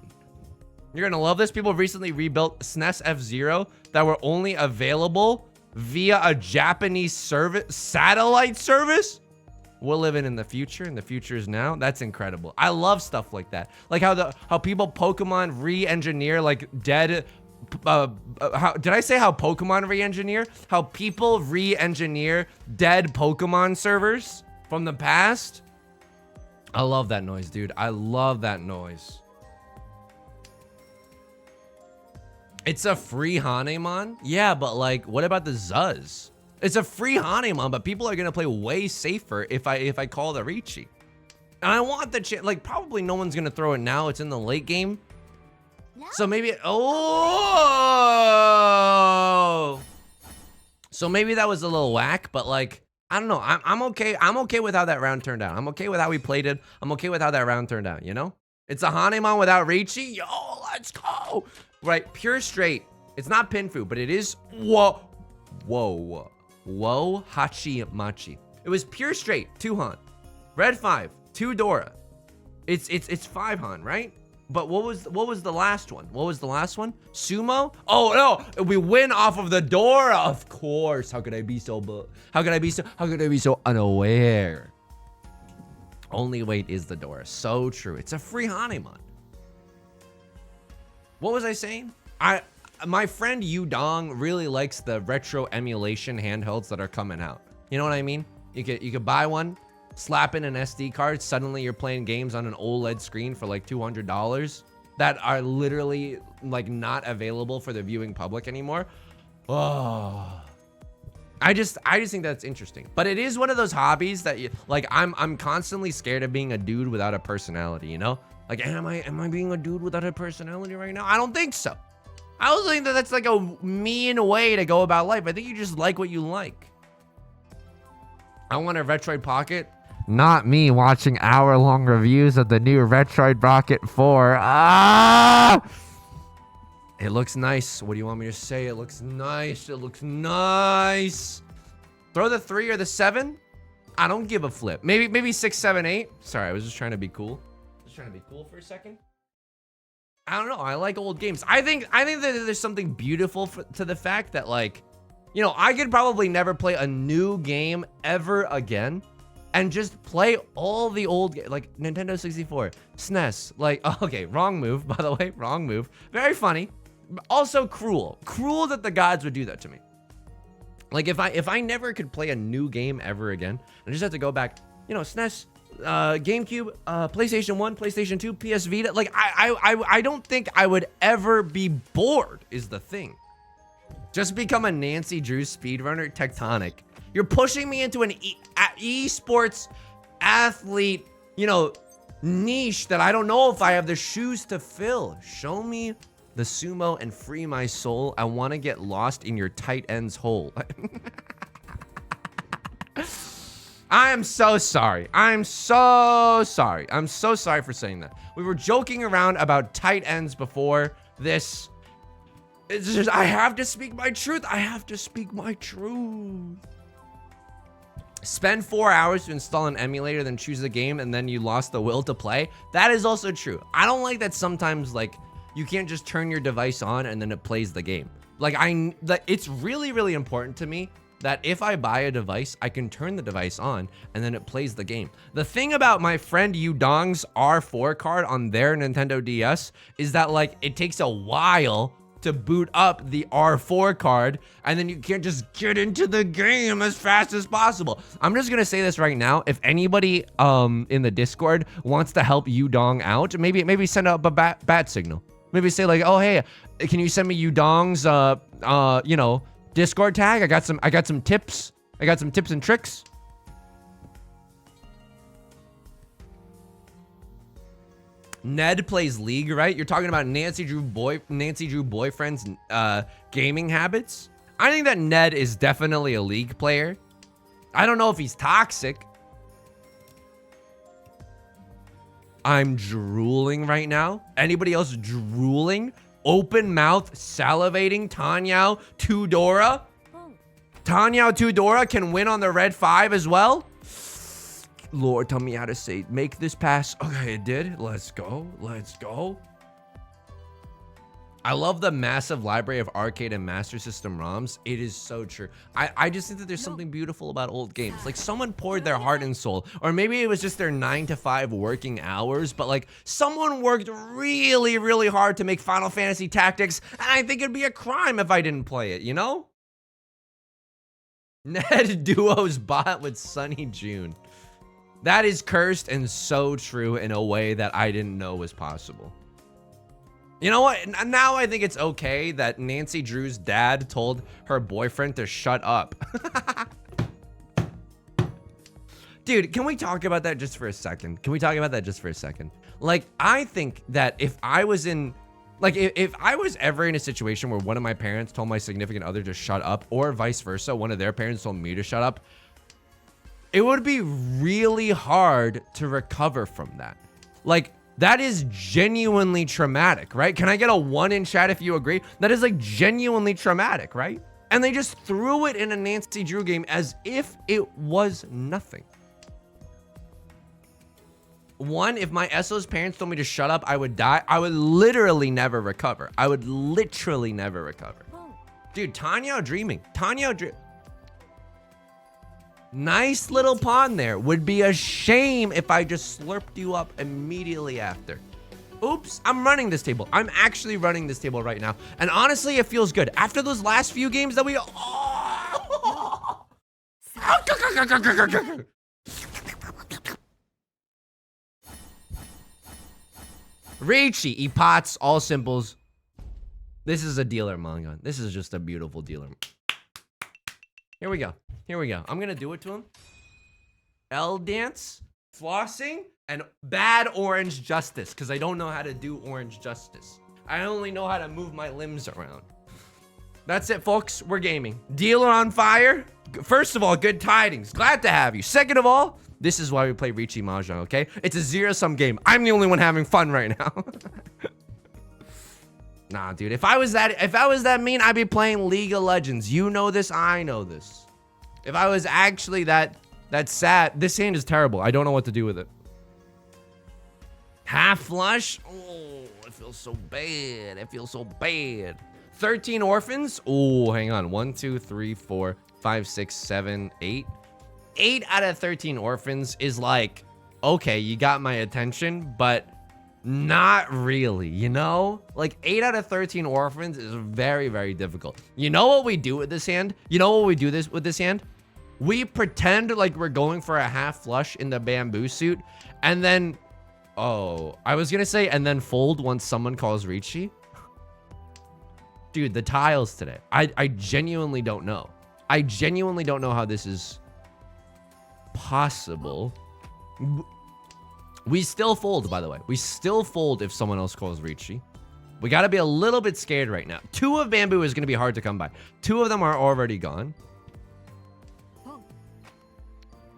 You're gonna love this. People recently rebuilt SNES F-Zero that were only available via a Japanese service, satellite service. We're living in the future, and the future is now. That's incredible. I love stuff like that. Like how people Pokemon re-engineer like dead. Did I say how Pokemon re-engineer? How people re-engineer dead Pokemon servers from the past. I love that noise, dude. I love that noise. It's a free Hanemon? Yeah, but like, what about the Zuz? It's a free Hanemon, but people are gonna play way safer if I call the Richie. And I want the chance, like, probably no one's gonna throw it now. It's in the late game. So maybe, oh! So maybe that was a little whack, but like, I don't know. I'm okay. I'm okay with how that round turned out. I'm okay with how we played it. I'm okay with how that round turned out, you know? It's a Hanemon without Richie. Yo, let's go! Right, pure straight. It's not Pinfu, but it is whoa hachi machi. It was pure straight, 2 Han. Red 5, 2 Dora. It's 5 Han, right? But what was the last one? What was the last one? Sumo? Oh no, we win off of the Dora, of course. How could I be so unaware? Only wait is the Dora. So true. It's a free Hanemon. What was I saying? My friend Yu Dong really likes the retro emulation handhelds that are coming out. You know what I mean? You could buy one, slap in an SD card, suddenly you're playing games on an OLED screen for like $200 that are literally like not available for the viewing public anymore. Oh. I just think that's interesting. But it is one of those hobbies that I'm constantly scared of being a dude without a personality, you know? Like, am I being a dude without a personality right now? I don't think so. I also think that that's like a mean way to go about life. I think you just like what you like. I want a Retroid Pocket. Not me watching hour-long reviews of the new Retroid Pocket 4. Ah! It looks nice. What do you want me to say? It looks nice. It looks nice. Throw the 3 or the 7. I don't give a flip. Maybe 6, 7, 8. Sorry, I was just trying to be cool. Trying to be cool for a second. I don't know. I like old games. I think that there's something beautiful to the fact that, like, you know, I could probably never play a new game ever again and just play all the old like Nintendo 64, SNES. Like, okay, wrong move, by the way, wrong move. Very funny, but also cruel that the gods would do that to me. Like, if I never could play a new game ever again, I just have to go back, you know, SNES. GameCube, PlayStation 1, PlayStation 2, PS Vita. Like, I don't think I would ever be bored is the thing. Just become a Nancy Drew speedrunner, tectonic. You're pushing me into an esports athlete, you know, niche that I don't know if I have the shoes to fill. Show me the sumo and free my soul. I want to get lost in your tight ends hole. I am so sorry. I'm so sorry. I'm so sorry for saying that. We were joking around about tight ends before this. It's just, I have to speak my truth. I have to speak my truth. Spend 4 hours to install an emulator, then choose the game, and then you lost the will to play. That is also true. I don't like that sometimes, like, you can't just turn your device on and then it plays the game. Like, it's really, really important to me that if I buy a device, I can turn the device on and then it plays the game. The thing about my friend Yudong's R4 card on their Nintendo DS is that, like, it takes a while to boot up the R4 card, and then you can't just get into the game as fast as possible. I'm just gonna say this right now. If anybody in the Discord wants to help Yudong out, maybe send up a bat signal. Maybe say like, oh hey, can you send me Yudong's you know, Discord tag? I got some tips. I got some tips and tricks. Ned plays League, right? You're talking about Nancy Drew boyfriend's gaming habits. I think that Ned is definitely a League player. I don't know if he's toxic. I'm drooling right now. Anybody else drooling? Open mouth, salivating. Tanyao Tudora. Tanyao Tudora can win on the red 5 as well. Lord, tell me how to say, make this pass. Okay, it did. Let's go. Let's go. I love the massive library of arcade and Master System ROMs. It is so true. I just think that there's something beautiful about old games. Like, someone poured their heart and soul. Or maybe it was just their 9 to 5 working hours. But, like, someone worked really, really hard to make Final Fantasy Tactics. And I think it'd be a crime if I didn't play it, you know? Ned duos bot with Sunny June. That is cursed and so true in a way that I didn't know was possible. You know what? Now I think it's okay that Nancy Drew's dad told her boyfriend to shut up. Dude, can we talk about that just for a second? Can we talk about that just for a second? Like, I think that if I was in, like, if I was ever in a situation where one of my parents told my significant other to shut up, or vice versa, one of their parents told me to shut up, it would be really hard to recover from that. Like, that is genuinely traumatic, right? Can I get a 1 in chat if you agree? That is, like, genuinely traumatic, right? And they just threw it in a Nancy Drew game as if it was nothing. 1, if my SO's parents told me to shut up, I would die. I would literally never recover. I would literally never recover. Dude, Tanya dreaming. Nice little pawn there. Would be a shame if I just slurped you up immediately after. Oops, I'm running this table. I'm actually running this table right now. And honestly, it feels good. After those last few games that we... Oh! Richie, epots, all simples. This is a dealer manga. This is just a beautiful dealer. Here we go. Here we go. I'm gonna do it to him. L dance, flossing, and bad orange justice, because I don't know how to do orange justice. I only know how to move my limbs around. That's it, folks. We're gaming. Dealer on fire. First of all, good tidings. Glad to have you. Second of all, this is why we play Richie Mahjong, okay? It's a zero-sum game. I'm the only one having fun right now. Nah, dude. If I was that mean, I'd be playing League of Legends. You know this. I know this. If I was actually that sad, this hand is terrible. I don't know what to do with it. Half flush. Oh, it feels so bad. It feels so bad. 13 orphans. Oh, hang on. 1, 2, 3, 4, 5, 6, 7, 8. 8 out of 13 orphans is like, okay, you got my attention, but not really, you know? Like, 8 out of 13 orphans is very, very difficult. You know what we do with this hand? You know what we do with this hand? We pretend like we're going for a half flush in the bamboo suit, and then, oh, I was gonna say, and then fold once someone calls Ricci. Dude, the tiles today. I genuinely don't know. I genuinely don't know how this is possible. We still fold, by the way. We still fold if someone else calls Ricci. We got to be a little bit scared right now. 2 of bamboo is going to be hard to come by. 2 of them are already gone.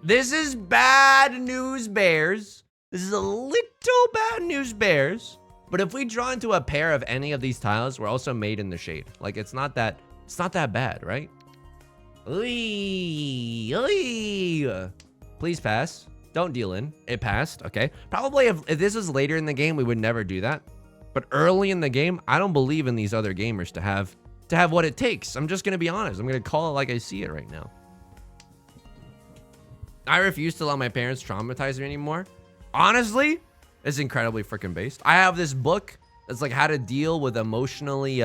This is bad news, bears. This is a little bad news, bears. But if we draw into a pair of any of these tiles, we're also made in the shade. Like, it's not that bad, right? Please pass. Don't deal in. It passed. Okay. Probably if this was later in the game, we would never do that. But early in the game, I don't believe in these other gamers to have what it takes. I'm just going to be honest. I'm going to call it like I see it right now. I refuse to let my parents traumatize me anymore. Honestly, it's incredibly freaking based. I have this book that's like how to deal with emotionally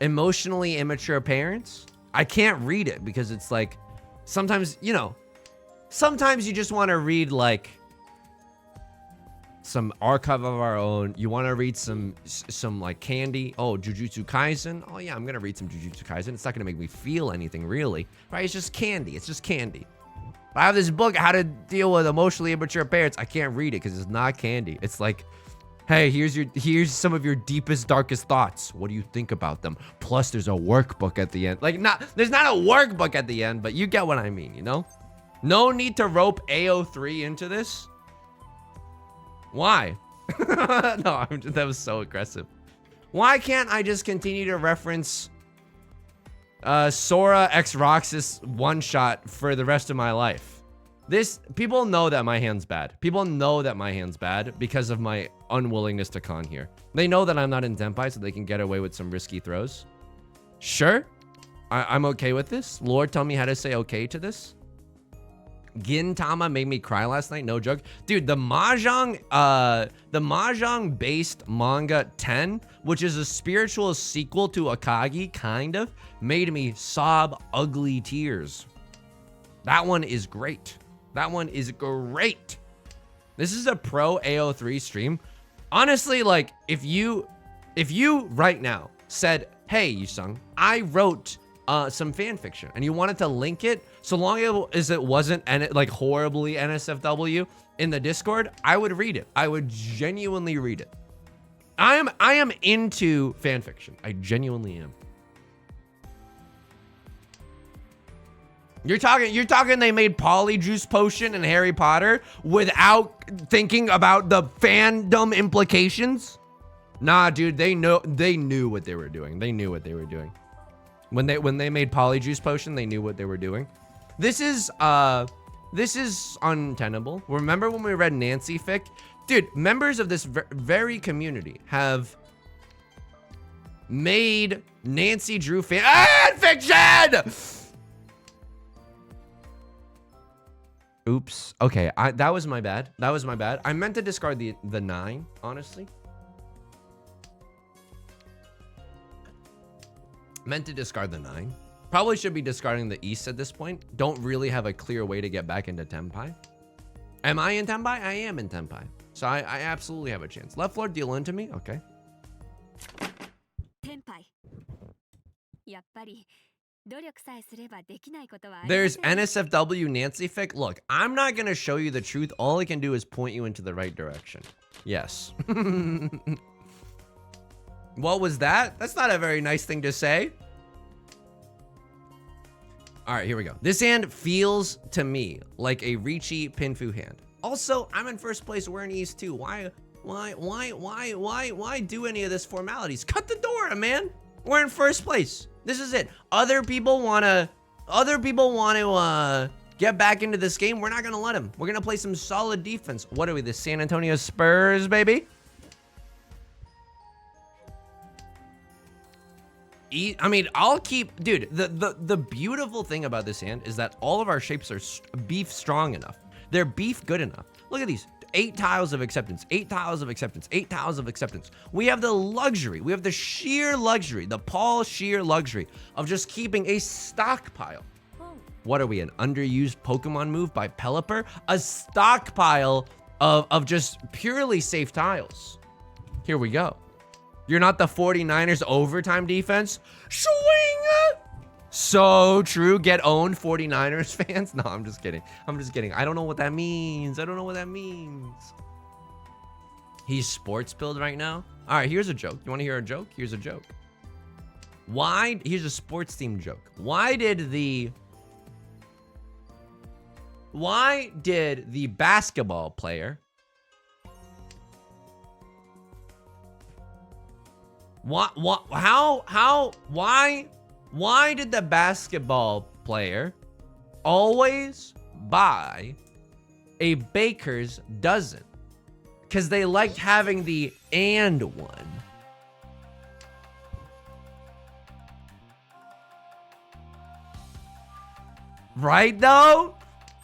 immature parents. I can't read it because it's like sometimes, you know, sometimes you just want to read like some archive of our own. You want to read some like candy. Oh, Jujutsu Kaisen. Oh yeah, I'm gonna read some Jujutsu Kaisen. It's not gonna make me feel anything really, right? It's just candy. It's just candy. I have this book, How to Deal with Emotionally Immature Parents. I can't read it because it's not candy. It's like, hey, here's some of your deepest, darkest thoughts. What do you think about them? Plus, there's a workbook at the end. Like, there's not a workbook at the end, but you get what I mean, you know? No need to rope AO3 into this. Why? No, that was so aggressive. Why can't I just continue to reference Sora X Roxas one-shot for the rest of my life? People know that my hand's bad. People know that my hand's bad because of my unwillingness to con here. They know that I'm not in Tenpai, so they can get away with some risky throws. Sure, I'm okay with this. Lord, tell me how to say okay to this. Gintama made me cry last night, no joke. Dude, the mahjong based manga 10, which is a spiritual sequel to Akagi, kind of, made me sob ugly tears. That one is great. That one is great. This is a pro AO3 stream. Honestly, like, if you right now said, hey, Yusung, I wrote some fan fiction and you wanted to link it, so long as it wasn't like horribly NSFW in the Discord, I would read it. I would genuinely read it. I am into fan fiction. I genuinely am. You're talking they made Polyjuice Potion and Harry Potter without thinking about the fandom implications? Nah, dude, they knew what they were doing. They knew what they were doing. When they made Polyjuice Potion, they knew what they were doing. This is untenable. Remember when we read Nancy fic? Dude, members of this very community have made Nancy Drew fan fiction! Oops. Okay, that was my bad. That was my bad. I meant to discard the 9, honestly. Meant to discard the 9. Probably should be discarding the East at this point. Don't really have a clear way to get back into Tenpai. Am I in Tenpai? I am in Tenpai. So I absolutely have a chance. Left floor, deal into me. Okay. Tenpai. There's NSFW Nancy fic. Look, I'm not going to show you the truth. All I can do is point you into the right direction. Yes. What was that? That's not a very nice thing to say. All right, here we go. This hand feels to me like a Ricci Pinfu hand. Also, I'm in first place. We're in East too. Why do any of this formalities? Cut the door, man. We're in first place. This is it. Other people want to get back into this game. We're not going to let them. We're going to play some solid defense. What are we, the San Antonio Spurs, baby? I mean, I'll keep, dude, the beautiful thing about this hand is that all of our shapes are beef strong enough. They're beef good enough. Look at these. 8 tiles of acceptance, 8 tiles of acceptance, 8 tiles of acceptance. We have the luxury, we have the sheer luxury, the Paul sheer luxury of just keeping a stockpile What are we, an underused Pokemon move by Pelipper? A stockpile of just purely safe tiles. Here we go. You're not the 49ers overtime defense? Swing! So true. Get owned, 49ers fans. No, I'm just kidding. I'm just kidding. I don't know what that means. I don't know what that means. He's sports build right now. All right, here's a joke. You want to hear a joke? Here's a joke. Here's a sports themed joke. Why did the basketball player why did the basketball player always buy a baker's dozen? Because they liked having the and one. Right though?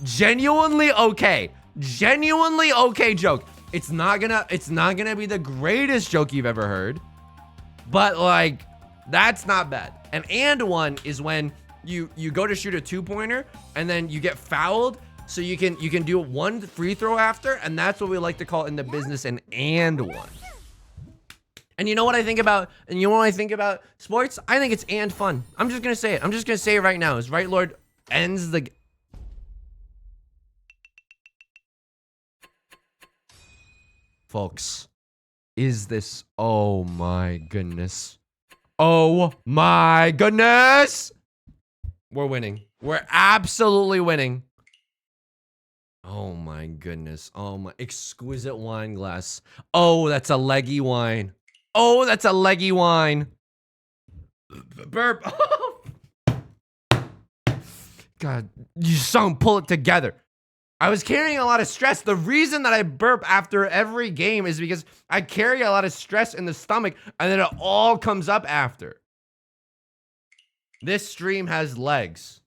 Genuinely okay. Genuinely okay joke. It's not gonna be the greatest joke you've ever heard. But like, that's not bad. An and one is when you go to shoot a 2-pointer and then you get fouled, so you can do one free throw after, and that's what we like to call in the business an and one. And you know what I think about? And you know what I think about sports? I think it's and fun. I'm just gonna say it. I'm just gonna say it right now. Is Right Lord ends the. Folks, is this? Oh my goodness. Oh my goodness. We're winning. We're absolutely winning. Oh my goodness. Oh my, exquisite wine glass. Oh, that's a leggy wine. Oh, that's a leggy wine. Burp. God, you son, pull it together. I was carrying a lot of stress. The reason that I burp after every game is because I carry a lot of stress in the stomach, and then it all comes up after. This stream has legs.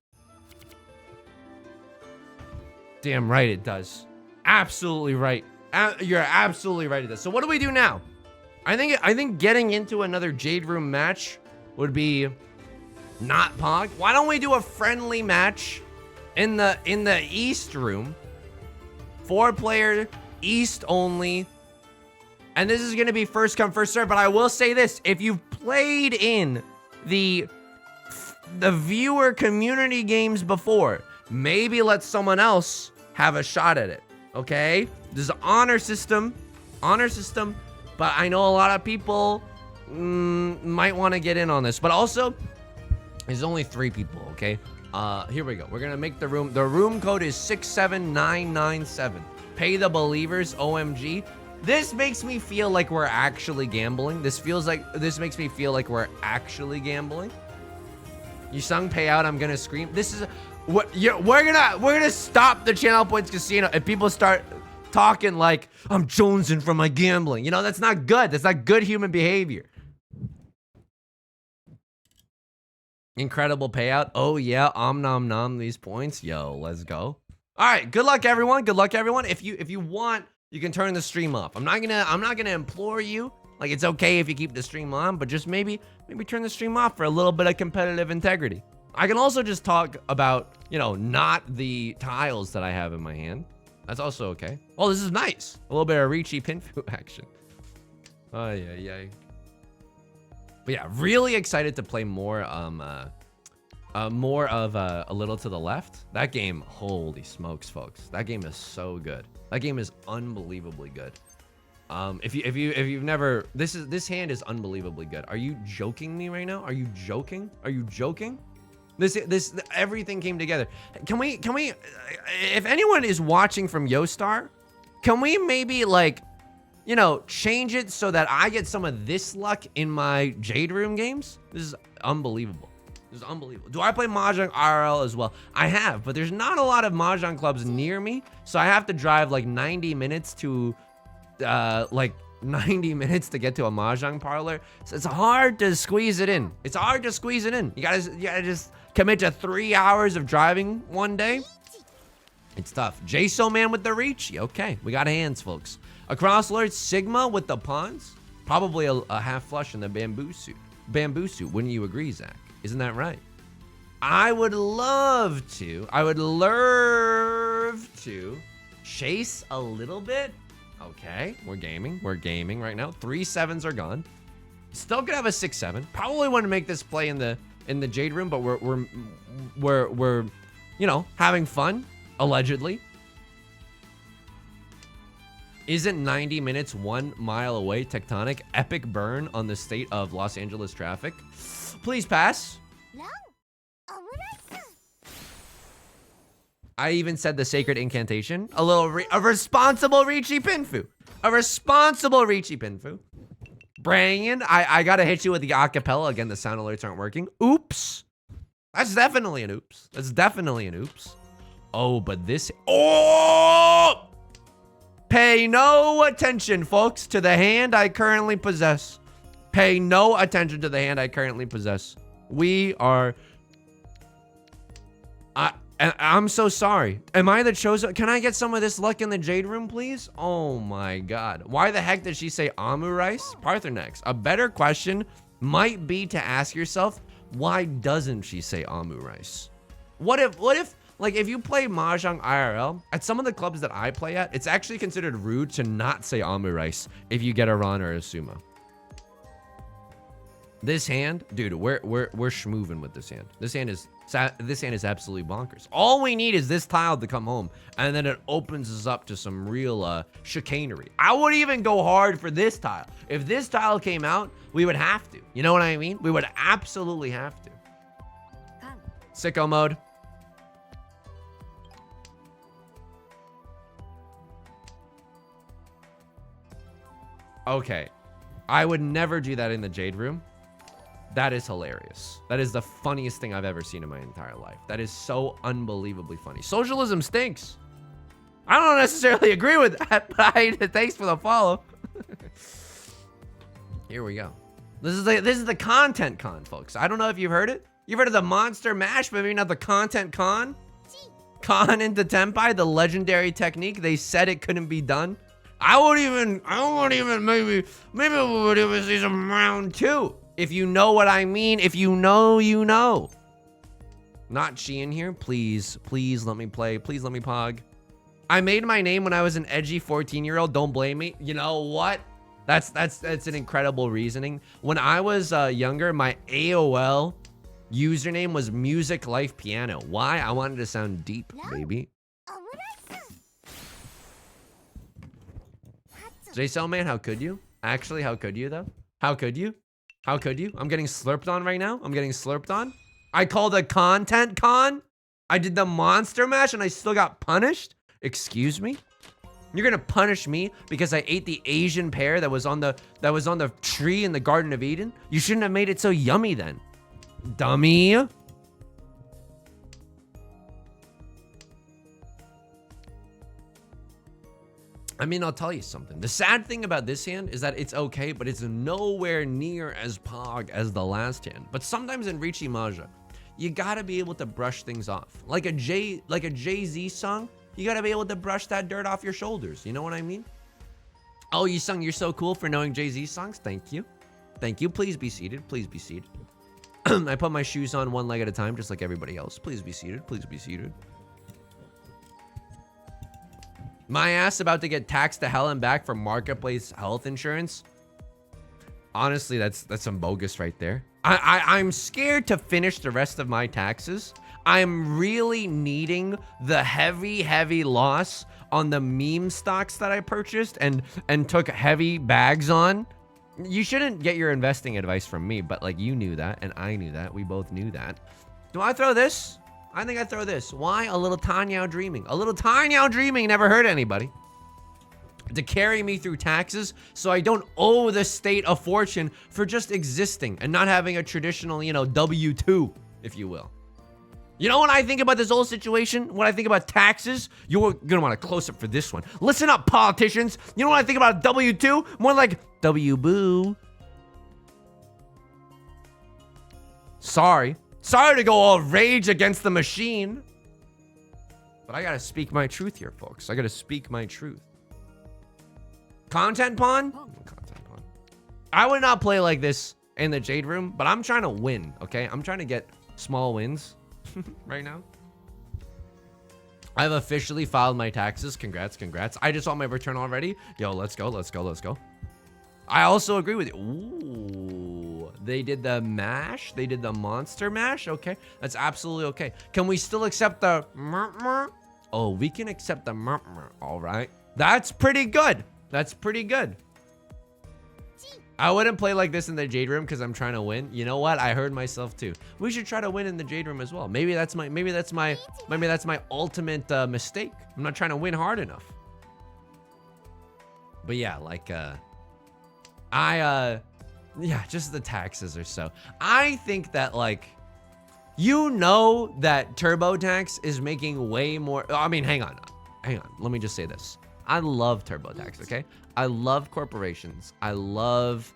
Damn right it does. Absolutely right. You're absolutely right it does. So what do we do now? I think getting into another Jade Room match would be not Pog. Why don't we do a friendly match in the East Room? 4-player East only. And this is going to be first come first serve, but I will say this, if you've played in the viewer community games before, maybe let someone else have a shot at it. Okay? There's an honor system, but I know a lot of people might want to get in on this, but also there's only 3 people. Okay, here we go. We're gonna make the room code is 67997. Pay the believers. OMG, this makes me feel like we're actually gambling. This makes me feel like we're actually gambling. You sung payout, I'm gonna scream. This is what we're gonna stop the Channel Points Casino if people start talking like I'm jonesing from my gambling. You know, that's not good. That's not good human behavior. Incredible payout. Oh yeah, nom nom these points. Yo, let's go. All right, good luck everyone. Good luck everyone. If you want, you can turn the stream off. I'm not gonna implore you. Like, it's okay if you keep the stream on, but just maybe turn the stream off for a little bit of competitive integrity. I can also just talk about, you know, not the tiles that I have in my hand. That's also okay. Oh, this is nice. A little bit of Ricci Pinfu action. Oh, yeah. But yeah, really excited to play more of a little to the left. That game, holy smokes, folks. That game is so good. That game is unbelievably good. If you've never, this hand is unbelievably good. Are you joking me right now? Are you joking? Are you joking? This everything came together. Can we if anyone is watching from Yostar, can we maybe, like, you know, change it so that I get some of this luck in my Jade Room games? This is unbelievable. This is unbelievable. Do I play Mahjong RL as well? I have, but there's not a lot of Mahjong clubs near me, so I have to drive like 90 minutes to like 90 minutes to get to a Mahjong parlor. So it's hard to squeeze it in. It's hard to squeeze it in. You gotta just commit to 3 hours of driving one day. It's tough. JSO man with the reach. Okay, we got hands, folks. Across Lord Sigma with the pawns. Probably a half flush in the bamboo suit. Wouldn't you agree, Zach? Isn't that right? I would love to chase a little bit. Okay, we're gaming right now. 3 7s are gone. Still gonna have a 6-7. Probably want to make this play in the Jade Room, but we're you know, having fun, allegedly. Isn't 90 minutes 1 mile away? Tectonic epic burn on the state of Los Angeles traffic. Please pass. I even said the sacred incantation. A responsible Riichi Pinfu. A responsible Riichi Pinfu. Brian, I gotta hit you with the acapella. Again, the sound alerts aren't working. Oops. That's definitely an oops. That's definitely an oops. Oh, but this... Oh! Pay no attention, folks, to the hand I currently possess. Pay no attention to the hand I currently possess. We are... I'm so sorry. Am I the chosen? Can I get some of this luck in the Jade Room, please? Oh my God. Why the heck did she say Amu Rice? Parthenex. A better question might be to ask yourself, why doesn't she say Amu Rice? What if, like, if you play Mahjong IRL, at some of the clubs that I play at, it's actually considered rude to not say Amu Rice if you get a Ron or a Sumo. This hand, dude, we're schmoovin' with this hand. This hand is absolutely bonkers. All we need is this tile to come home, and then it opens us up to some real chicanery. I would even go hard for this tile. If this tile came out, we would have to. You know what I mean? We would absolutely have to. Sicko mode. Okay. I would never do that in the Jade Room. That is hilarious. That is the funniest thing I've ever seen in my entire life. That is so unbelievably funny. Socialism stinks. I don't necessarily agree with that, but thanks for the follow. Here we go. This is the content con, folks. I don't know if you've heard it. You've heard of the Monster Mash, but maybe not the content con. Con into Tenpai, the legendary technique. They said it couldn't be done. I won't even, maybe we would even see some round 2. If you know what I mean, if you know, you know. Not she in here. Please let me play. Please let me pog. I made my name when I was an edgy 14-year-old. Don't blame me. You know what? That's an incredible reasoning. When I was younger, my AOL username was Music Life Piano. Why? I wanted to sound deep, baby. J-Cell man, how could you? Actually, how could you though? How could you? How could you? I'm getting slurped on right now. I'm getting slurped on. I called a content con. I did the Monster Mash and I still got punished. Excuse me? You're gonna punish me because I ate the Asian pear that was on the tree in the Garden of Eden? You shouldn't have made it so yummy then, dummy. I mean, I'll tell you something. The sad thing about this hand is that it's okay, but it's nowhere near as pog as the last hand. But sometimes in Riichi Mahjong, you gotta be able to brush things off. Like a Jay-Z song, you gotta be able to brush that dirt off your shoulders. You know what I mean? Oh, you sung You're So Cool for knowing Jay-Z songs? Thank you. Thank you. Please be seated. Please be seated. I put my shoes on one leg at a time, just like everybody else. Please be seated. Please be seated. My ass about to get taxed to hell and back for marketplace health insurance. Honestly, that's some bogus right there. I'm scared to finish the rest of my taxes. I'm really needing the heavy loss on the meme stocks that I purchased and took heavy bags on. You shouldn't get your investing advice from me, but like you knew that and I knew that. We both knew that. Do I throw this? I think I throw this. Why? A little Tanyao dreaming. A little Tanyao dreaming never hurt anybody. To carry me through taxes so I don't owe the state a fortune for just existing and not having a traditional, you know, W-2, if you will. You know what I think about this whole situation? When I think about taxes, you're gonna want to close up for this one. Listen up, politicians. You know what I think about W-2? More like W-boo. Sorry to go all rage against the machine. But I gotta speak my truth here, folks. I gotta speak my truth. Content pawn? Content pawn. I would not play like this in the Jade Room, but I'm trying to win, okay? I'm trying to get small wins. right now. I've officially filed my taxes. Congrats, congrats. I just want my return already. Yo, let's go, let's go, let's go. I also agree with you. Ooh, they did the mash. They did the monster mash. Okay, that's absolutely okay. Can we still accept the murmur? Oh, we can accept the murmur. All right, that's pretty good. That's pretty good. I wouldn't play like this in the Jade Room because I'm trying to win. You know what? I heard myself too. We should try to win in the Jade Room as well. Maybe that's my ultimate mistake. I'm not trying to win hard enough. But yeah, like yeah, just the taxes or so. I think that like, you know that TurboTax is making way more. I mean, hang on. Let me just say this. I love TurboTax, okay? I love corporations. I love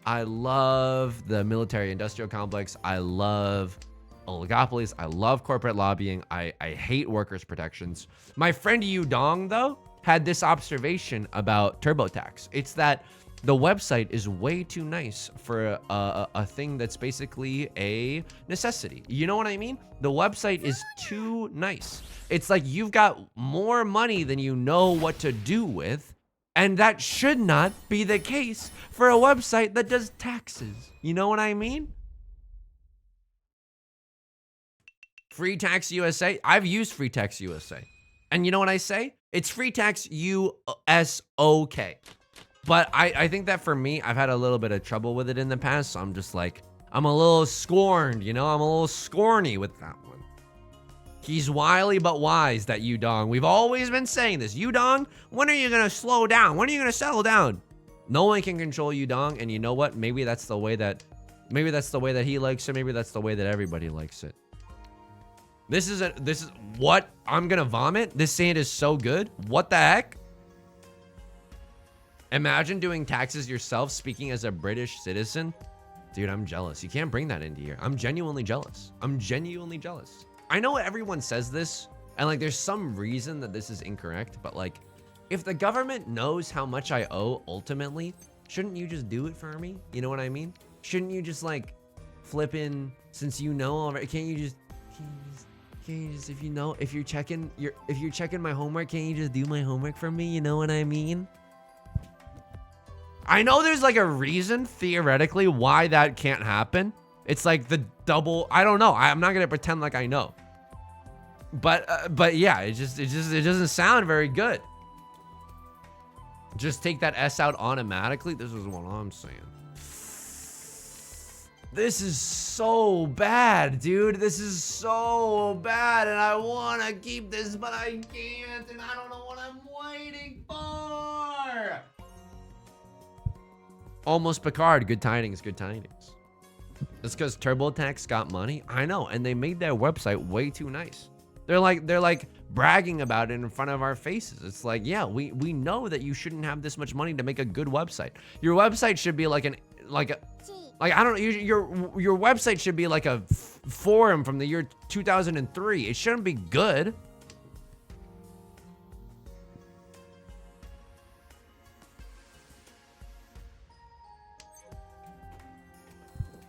the military industrial complex. I love oligopolies. I love corporate lobbying. I hate workers' protections. My friend Yu Dong, though, had this observation about TurboTax. It's that the website is way too nice for a thing that's basically a necessity. You know what I mean? The website is too nice. It's like you've got more money than you know what to do with. And that should not be the case for a website that does taxes. You know what I mean? Free Tax USA. I've used Free Tax USA. And you know what I say? It's Free Tax USOK. But I think that for me, I've had a little bit of trouble with it in the past. So I'm just like, I'm a little scorned, you know? I'm a little scorny with that one. He's wily but wise, that Yu Dong. We've always been saying this. Yu Dong, when are you gonna slow down? When are you gonna settle down? No one can control Yu Dong, and you know what? Maybe that's the way that he likes it. Maybe that's the way that everybody likes it. This is what? I'm gonna vomit? This sand is so good. What the heck? Imagine doing taxes yourself, speaking as a British citizen. Dude, I'm jealous. You can't bring that into here. I'm genuinely jealous. I'm genuinely jealous. I know everyone says this, and like there's some reason that this is incorrect, but like if the government knows how much I owe ultimately, shouldn't you just do it for me? You know what I mean? Shouldn't you just like flip in, since you know already, can't you just if you're checking my homework, can't you just do my homework for me? You know what I mean? I know there's like a reason theoretically why that can't happen. It's like the double, I don't know. I'm not gonna pretend like I know. But yeah, it doesn't sound very good. Just take that S out automatically. This is what I'm saying. This is so bad, dude. This is so bad, and I wanna keep this, but I can't, and I don't know what I'm waiting for. Almost Picard. Good tidings, good tidings. It's because TurboTax got money. I know, and they made their website way too nice. They're like bragging about it in front of our faces. It's like, yeah, we know that you shouldn't have this much money to make a good website. Your website should be like I don't know. Your website should be like a forum from the year 2003. It shouldn't be good.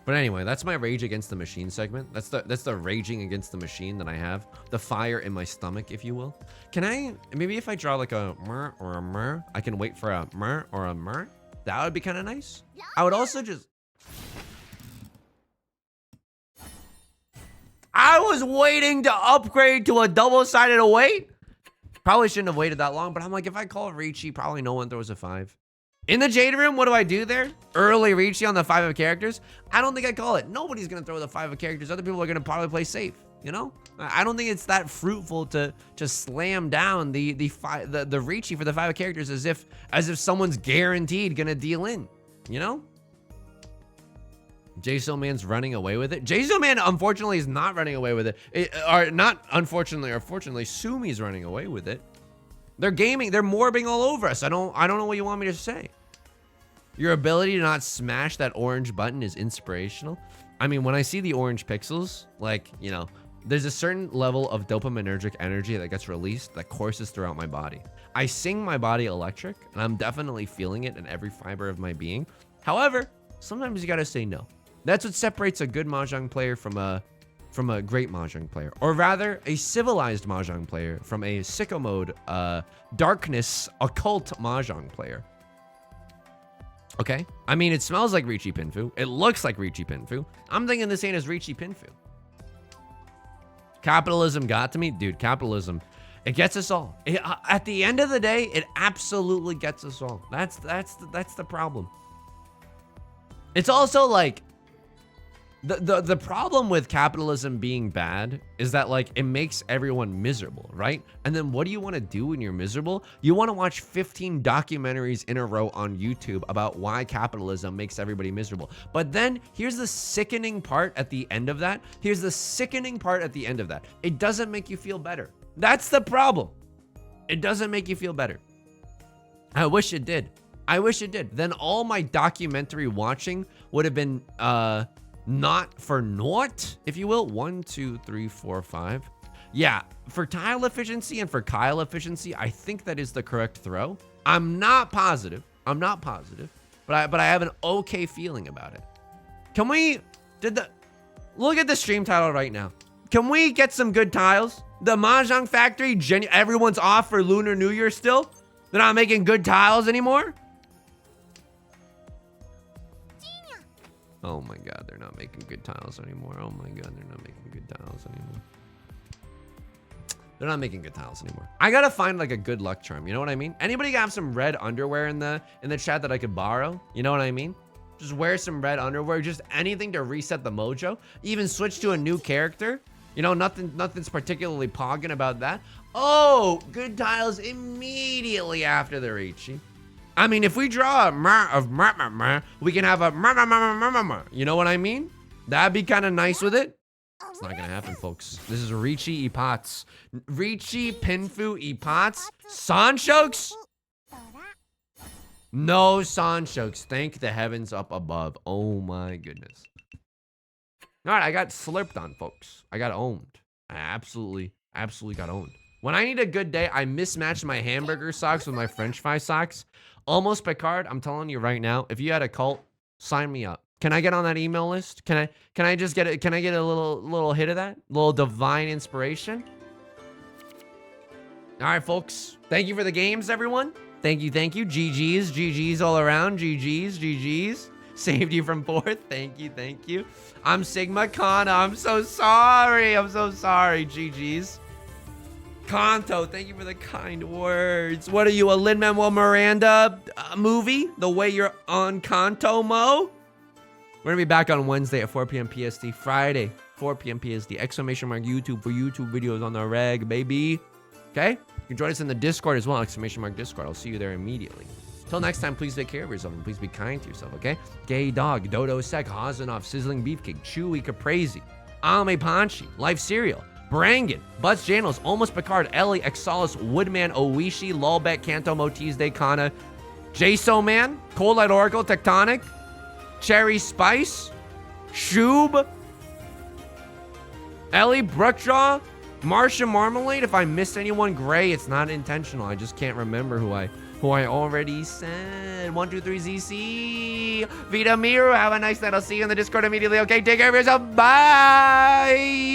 But anyway, that's my Rage Against the Machine segment. That's the raging against the machine that I have. The fire in my stomach, if you will. Can I, maybe if I draw like a mer or a mer, I can wait for a mer or a mer? That would be kind of nice. I would also just... I was waiting to upgrade to a double-sided await. Probably shouldn't have waited that long, but I'm like, if I call Ricci, probably no one throws a 5. In the Jade Room, what do I do there? Early Ricci on the 5 of characters? I don't think I call it. Nobody's gonna throw the 5 of characters. Other people are gonna probably play safe, you know? I don't think it's that fruitful to slam down the Ricci for the 5 of characters as if someone's guaranteed gonna deal in, you know? JSO Man's running away with it. JSO Man, unfortunately, is not running away with it. Or not unfortunately or fortunately, Sumi's running away with it. They're gaming. They're morbing all over us. I don't know what you want me to say. Your ability to not smash that orange button is inspirational. I mean, when I see the orange pixels, like, you know, there's a certain level of dopaminergic energy that gets released that courses throughout my body. I sing my body electric, and I'm definitely feeling it in every fiber of my being. However, sometimes you gotta say no. That's what separates a good mahjong player from from a great mahjong player, or rather a civilized mahjong player from a sicko mode, darkness, occult mahjong player. Okay? I mean, it smells like Ricci Pinfu. It looks like Ricci Pinfu. I'm thinking this ain't as Ricci Pinfu. Capitalism got to me. Dude, capitalism, it gets us all. At the end of the day, it absolutely gets us all. That's the problem. It's also like, the problem with capitalism being bad is that, like, it makes everyone miserable, right? And then what do you want to do when you're miserable? You want to watch 15 documentaries in a row on YouTube about why capitalism makes everybody miserable. But then here's the sickening part at the end of that. Here's the sickening part at the end of that. It doesn't make you feel better. That's the problem. It doesn't make you feel better. I wish it did. I wish it did. Then all my documentary watching would have been, not for naught, if you will. 1, 2, 3, 4, 5. Yeah, for tile efficiency and for Kyle efficiency, I think that is the correct throw. I'm not positive. But I have an okay feeling about it. Can we, look at the stream title right now. Can we get some good tiles? The Mahjong Factory, everyone's off for Lunar New Year still? They're not making good tiles anymore? Oh my god, they're not making good tiles anymore. Oh my god, they're not making good tiles anymore. They're not making good tiles anymore. I gotta find like a good luck charm, you know what I mean? Anybody have some red underwear in the chat that I could borrow? You know what I mean? Just wear some red underwear, just anything to reset the mojo. Even switch to a new character. You know, nothing's particularly pogging about that. Oh, good tiles immediately after the Ricci. I mean, if we draw a we can have a you know what I mean? That'd be kind of nice with it. It's not gonna happen, folks. This is Ricci Epots. Ricci Pinfu Epots. Sanshokes? No Sanshokes. Thank the heavens up above. Oh my goodness. All right, I got slurped on, folks. I got owned. I absolutely got owned. When I need a good day, I mismatch my hamburger socks with my French fry socks. Almost Picard, I'm telling you right now, if you had a cult, sign me up. Can I get on that email list? Can I just get it? Can I get a little hit of that? A little divine inspiration? All right, folks. Thank you for the games, everyone. Thank you. GG's all around. GG's. Saved you from fourth. Thank you. I'm Sigma Kana. I'm so sorry. GG's. Kanto, thank you for the kind words. What are you, a Lin-Manuel Miranda movie? The way you're on Kanto, Mo? We're gonna be back on Wednesday at 4 p.m. PST. Friday, 4 p.m. PST. Exclamation mark YouTube for YouTube videos on the reg, baby. Okay? You can join us in the Discord as well. Exclamation mark Discord. I'll see you there immediately. Till next time, please take care of yourself and please be kind to yourself, okay? Gay Dog, Dodo Sec, Hazanoff, Sizzling Beefcake, Chewy Caprese, Ame Panchi, Life Cereal, Brangan, Butts Janos, Almost Picard, Ellie, Exalis, Woodman, Oishi, Lolbet, Kanto, Motiz de Kana, Jaso Man, Cold Light Oracle, Tectonic, Cherry Spice, Shoob, Ellie, Brookdraw, Marcia Marmalade. If I missed anyone, Gray, it's not intentional. I just can't remember who I already said. 123ZC. Vita Miru, have a nice night. I'll see you in the Discord immediately. Okay, take care of yourself. Bye.